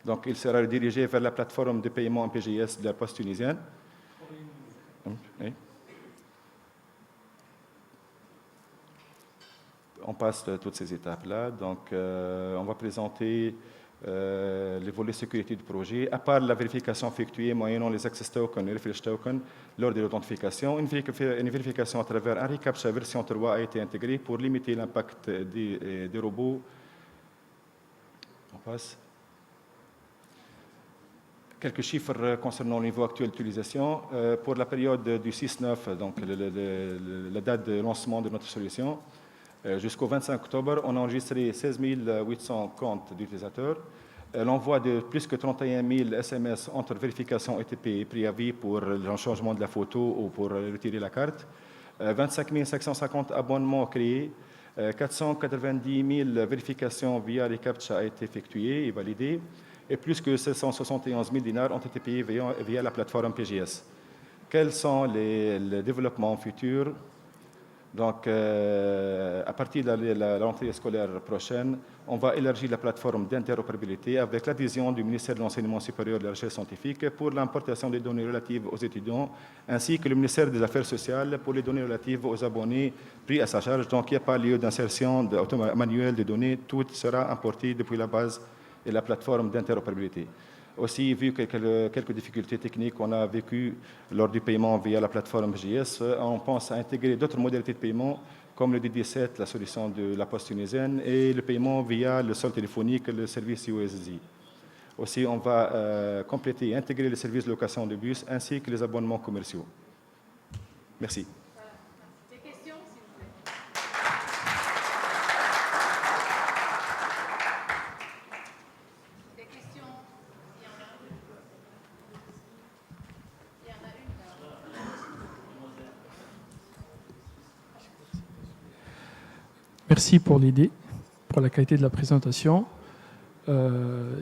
S: Donc, il sera redirigé vers la plateforme de paiement MPGS de la Poste tunisienne. Oui. On passe toutes ces étapes-là. Donc, on va présenter les volets sécurité du projet, à part la vérification effectuée moyennant les access tokens et refresh tokens lors de l'authentification. Une vérification à travers un reCAPTCHA version 3 a été intégrée pour limiter l'impact des robots. On passe. Quelques chiffres concernant le niveau actuel d'utilisation. Pour la période du 6-9, donc la date de lancement de notre solution, jusqu'au 25 octobre, on a enregistré 16 800 comptes d'utilisateurs. L'envoi de plus que 31 000 SMS entre vérification ETP et préavis pour le changement de la photo ou pour retirer la carte. 25 550 abonnements créés. 490 000 vérifications via les CAPTCHA a été effectuées et validées. Et plus que 771 000 dinars ont été payés via la plateforme PGS. Quels sont les développements futurs? Donc, à partir de la rentrée scolaire prochaine, on va élargir la plateforme d'interopérabilité avec l'adhésion du ministère de l'Enseignement supérieur et de la Recherche scientifique pour l'importation des données relatives aux étudiants, ainsi que le ministère des Affaires sociales pour les données relatives aux abonnés pris à sa charge. Donc, il n'y a pas lieu d'insertion manuelle de données, tout sera importé depuis la base et la plateforme d'interopérabilité. Aussi, vu quelques difficultés techniques qu'on a vécues lors du paiement via la plateforme JS, on pense à intégrer d'autres modalités de paiement, comme le DD7, la solution de la Poste tunisienne, et le paiement via le solde téléphonique, le service USSD. Aussi, on va compléter et intégrer les services de location de bus, ainsi que les abonnements commerciaux. Merci.
Q: Merci pour l'idée, pour la qualité de la présentation.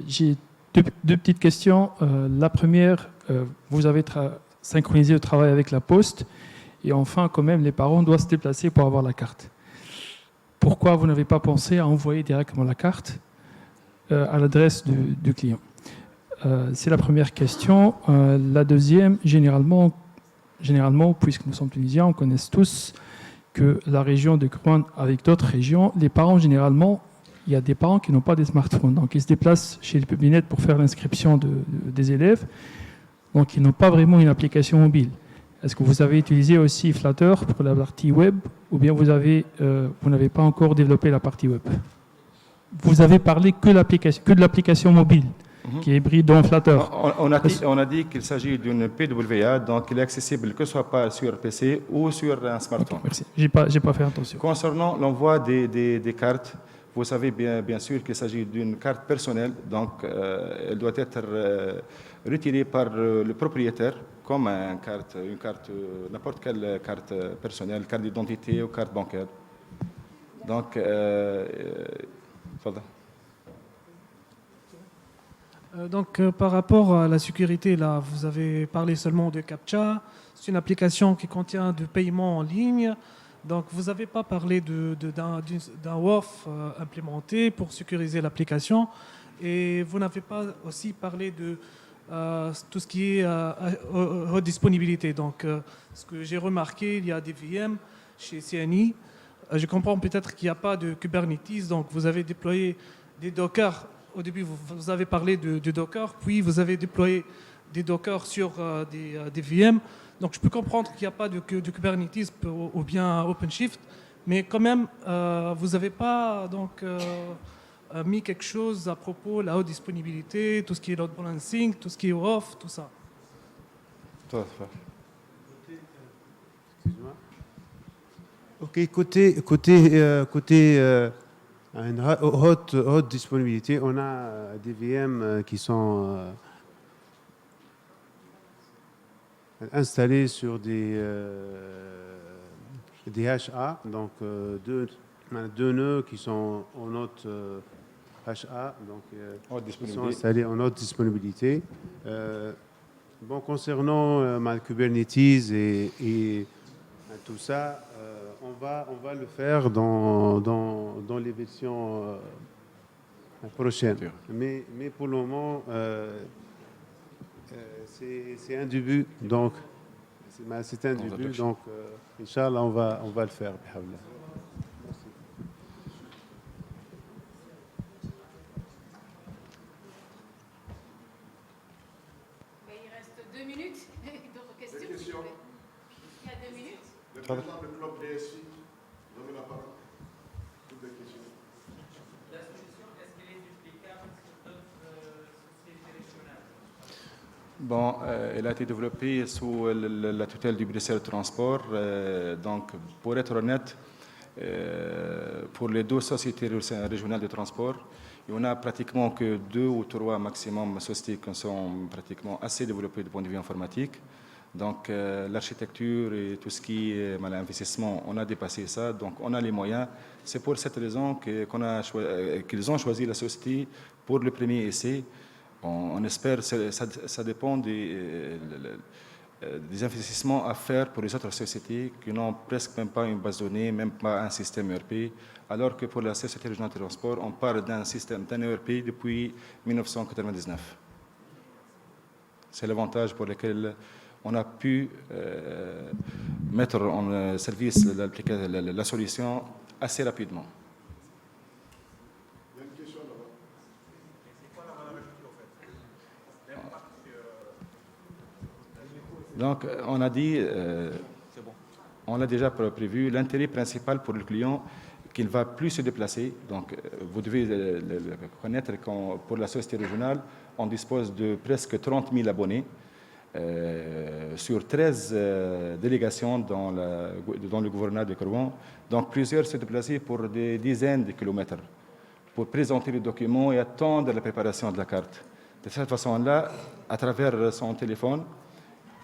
Q: J'ai deux petites questions. La première, vous avez synchronisé le travail avec la Poste. Et enfin, quand même, les parents doivent se déplacer pour avoir la carte. Pourquoi vous n'avez pas pensé à envoyer directement la carte à l'adresse du client? C'est la première question. La deuxième, généralement, puisque nous sommes tunisiens, on connaît tous que la région de Krouane, avec d'autres régions, les parents, généralement, il y a des parents qui n'ont pas de smartphone. Donc, ils se déplacent chez les Publinet pour faire l'inscription des élèves. Donc, ils n'ont pas vraiment une application mobile. Est-ce que vous avez utilisé aussi Flutter pour la partie web ou bien vous n'avez pas encore développé la partie web? Vous avez parlé que de l'application mobile qui est hybride dans Flutter.
S: On a dit qu'il s'agit d'une PWA, donc il est accessible que ce soit pas sur PC ou sur un smartphone.
Q: Okay, merci, j'ai pas fait attention.
S: Concernant l'envoi des cartes, vous savez bien sûr qu'il s'agit d'une carte personnelle, donc elle doit être retirée par le propriétaire comme n'importe quelle carte personnelle, carte d'identité ou carte bancaire. Donc,
R: par rapport à la sécurité, là, vous avez parlé seulement de CAPTCHA. C'est une application qui contient du paiement en ligne. Donc, vous n'avez pas parlé d'un WOF implémenté pour sécuriser l'application. Et vous n'avez pas aussi parlé de tout ce qui est haute disponibilité. Donc, ce que j'ai remarqué, il y a des VM chez CNI. Je comprends peut-être qu'il n'y a pas de Kubernetes. Donc, vous avez déployé des Docker. Au début, vous avez parlé de Docker, puis vous avez déployé des Docker sur des VM. Donc, je peux comprendre qu'il n'y a pas de Kubernetes ou bien OpenShift, mais quand même, vous n'avez pas mis quelque chose à propos de la haute disponibilité, tout ce qui est load balancing, tout ce qui est off, tout ça.
G: Ok, côté une haute disponibilité, on a des VM qui sont installés sur des HA, donc deux nœuds qui sont en haute HA, donc qui sont installés en haute disponibilité. Concernant Kubernetes et tout ça, on va le faire dans les versions prochaines. Mais pour le moment, c'est un début. Donc, c'est un début. Donc, Inch'Allah, on va le faire.
A: Il reste 2 minutes. D'autres questions? Il y a 2 minutes.
I: Le président du club DSI, vous avez la parole. Toutes les questions.
U: La solution, est-ce qu'elle est duplicable sur d'autres sociétés régionales?
S: Bon, elle a été développée sous la tutelle du ministère du Transport. Donc, pour être honnête, pour les 2 sociétés régionales de transport, il y en a pratiquement que 2 ou 3 maximum sociétés qui sont pratiquement assez développées du point de vue informatique. Donc, l'architecture et tout ce qui est l'investissement, on a dépassé ça. Donc, on a les moyens. C'est pour cette raison qu'ils ont choisi la société pour le premier essai. On espère, ça dépend des investissements à faire pour les autres sociétés qui n'ont presque même pas une base de données, même pas un système ERP, alors que pour la Société régionale de transport, on parle d'un système, d'un ERP depuis 1999. C'est l'avantage pour lequel on a pu mettre en service la solution assez rapidement.
I: Il y a une question là-bas. C'est quoi la valeur ajoutée en fait?
S: Donc, on a dit, on a déjà prévu l'intérêt principal pour le client qu'il ne va plus se déplacer. Donc, vous devez connaître que pour la société régionale, on dispose de presque 30 000 abonnés sur 13 délégations dans le gouvernement de Krouane. Donc, plusieurs se déplacer pour des dizaines de kilomètres pour présenter les documents et attendre la préparation de la carte. De cette façon-là, à travers son téléphone,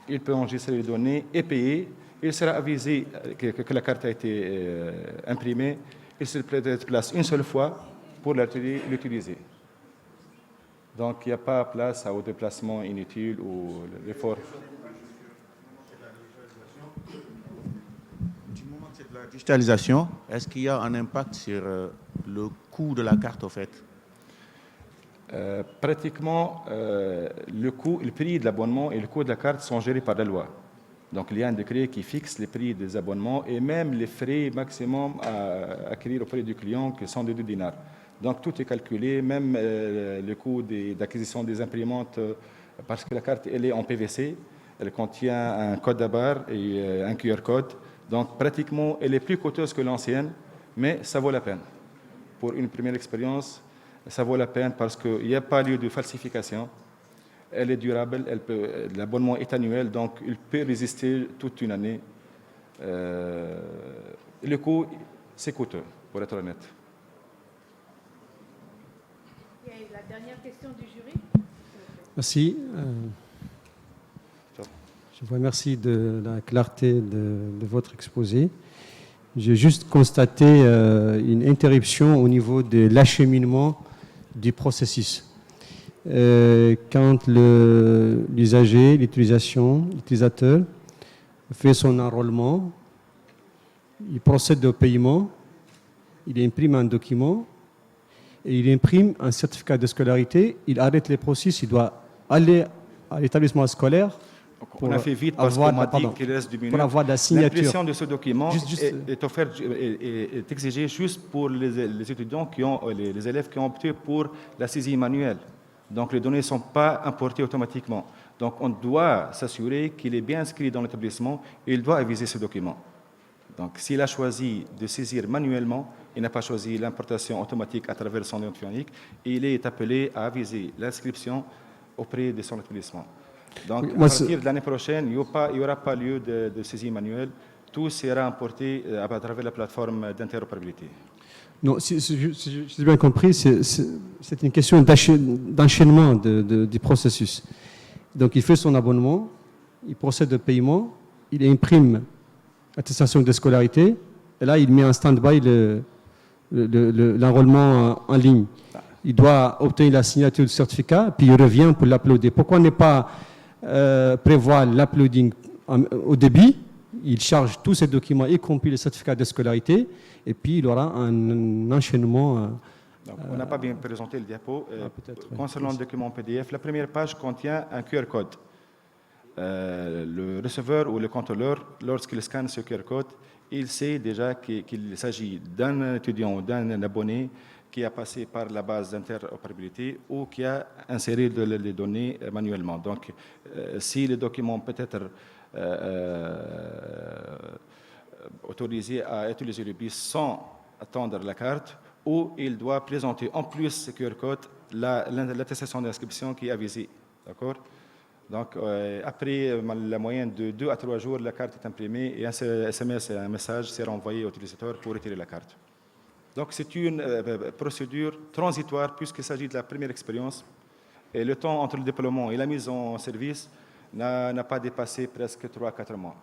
S: il peut enregistrer les données et payer. Il sera avisé que la carte a été imprimée. il se déplace une seule fois pour l'utiliser. Donc, il n'y a pas place au déplacement inutile ou l'effort.
E: Du moment que c'est de la digitalisation, est-ce qu'il y a un impact sur le coût de la carte, au fait?
S: Pratiquement, le prix de l'abonnement et le coût de la carte sont gérés par la loi. Donc, il y a un décret qui fixe les prix des abonnements et même les frais maximum à acquérir auprès du client, qui sont de 2 dinars. Donc, tout est calculé, même le coût d'acquisition des imprimantes, parce que la carte, elle est en PVC, elle contient un code à barre et un QR code. Donc, pratiquement, elle est plus coûteuse que l'ancienne, mais ça vaut la peine. Pour une première expérience, ça vaut la peine parce qu'il n'y a pas lieu de falsification. Elle est durable, l'abonnement est annuel, donc il peut résister toute une année. Le coût, c'est coûteux, pour être honnête.
A: Et la dernière question du jury.
H: Merci. Je vous remercie de la clarté de votre exposé. J'ai juste constaté une interruption au niveau de l'acheminement du processus. Quand l'usager, l'utilisateur fait son enrôlement, il procède au paiement, il imprime un document et il imprime un certificat de scolarité, il arrête les processus, il doit aller à l'établissement scolaire.
S: On a fait vite parce qu'on m'a dit qu'il reste 2 minutes.
H: Pour avoir la signature.
S: L'impression de ce document est exigée juste pour les étudiants les élèves qui ont opté pour la saisie manuelle. Donc les données ne sont pas importées automatiquement. Donc on doit s'assurer qu'il est bien inscrit dans l'établissement et il doit aviser ce document. Donc s'il a choisi de saisir manuellement, il n'a pas choisi l'importation automatique à travers son identifiant unique, et il est appelé à aviser l'inscription auprès de son établissement. Donc à partir de l'année prochaine, il n'y aura pas lieu de saisie manuelle. Tout sera importé à travers la plateforme d'interopérabilité.
H: Non, si j'ai bien compris, c'est une question d'enchaînement du processus. Donc, il fait son abonnement, il procède au paiement, il imprime l'attestation de scolarité, et là, il met en stand-by l'enrôlement en ligne. Il doit obtenir la signature du certificat, puis il revient pour l'uploader. Pourquoi ne pas prévoir l'uploading au début? Il charge tous ces documents, y compris le certificat de scolarité, et puis il aura un enchaînement.
S: Donc, on n'a pas bien présenté le diapo. Concernant le document PDF, la première page contient un QR code. Le receveur ou le contrôleur, lorsqu'il scanne ce QR code, il sait déjà qu'il s'agit d'un étudiant ou d'un abonné qui a passé par la base d'interopérabilité ou qui a inséré les données manuellement. Donc, si le document peut être autorisé à utiliser le BIS sans attendre la carte, ou il doit présenter en plus ce QR code l'attestation d'inscription qui est avisée. D'accord? Donc, après la moyenne de 2 à 3 jours, la carte est imprimée et un SMS et un message sera envoyé au utilisateur pour retirer la carte. Donc, c'est une procédure transitoire puisqu'il s'agit de la première expérience. Et le temps entre le déploiement et la mise en service n'a pas dépassé presque 3 à 4 mois.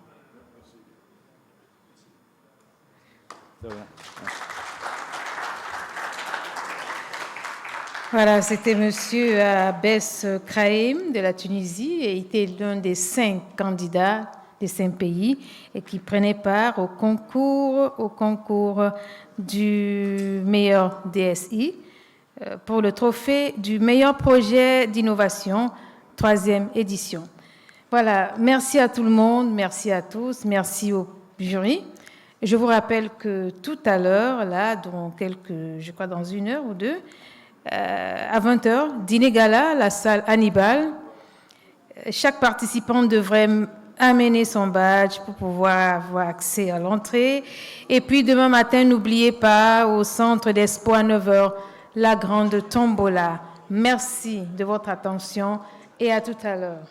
A: Voilà, c'était Monsieur Abbès Kraïm de la Tunisie et il était l'un des 5 candidats des 5 pays et qui prenait part au concours du meilleur DSI pour le trophée du meilleur projet d'innovation, 3e édition. Voilà, merci à tout le monde, merci à tous, merci au jury. Je vous rappelle que tout à l'heure, là, dans dans 1 heure ou 2, à 20h, dîner gala, la salle Hannibal. Chaque participant devrait amener son badge pour pouvoir avoir accès à l'entrée. Et puis demain matin, n'oubliez pas, au centre d'Espoir, 9h, la grande tombola. Merci de votre attention et à tout à l'heure.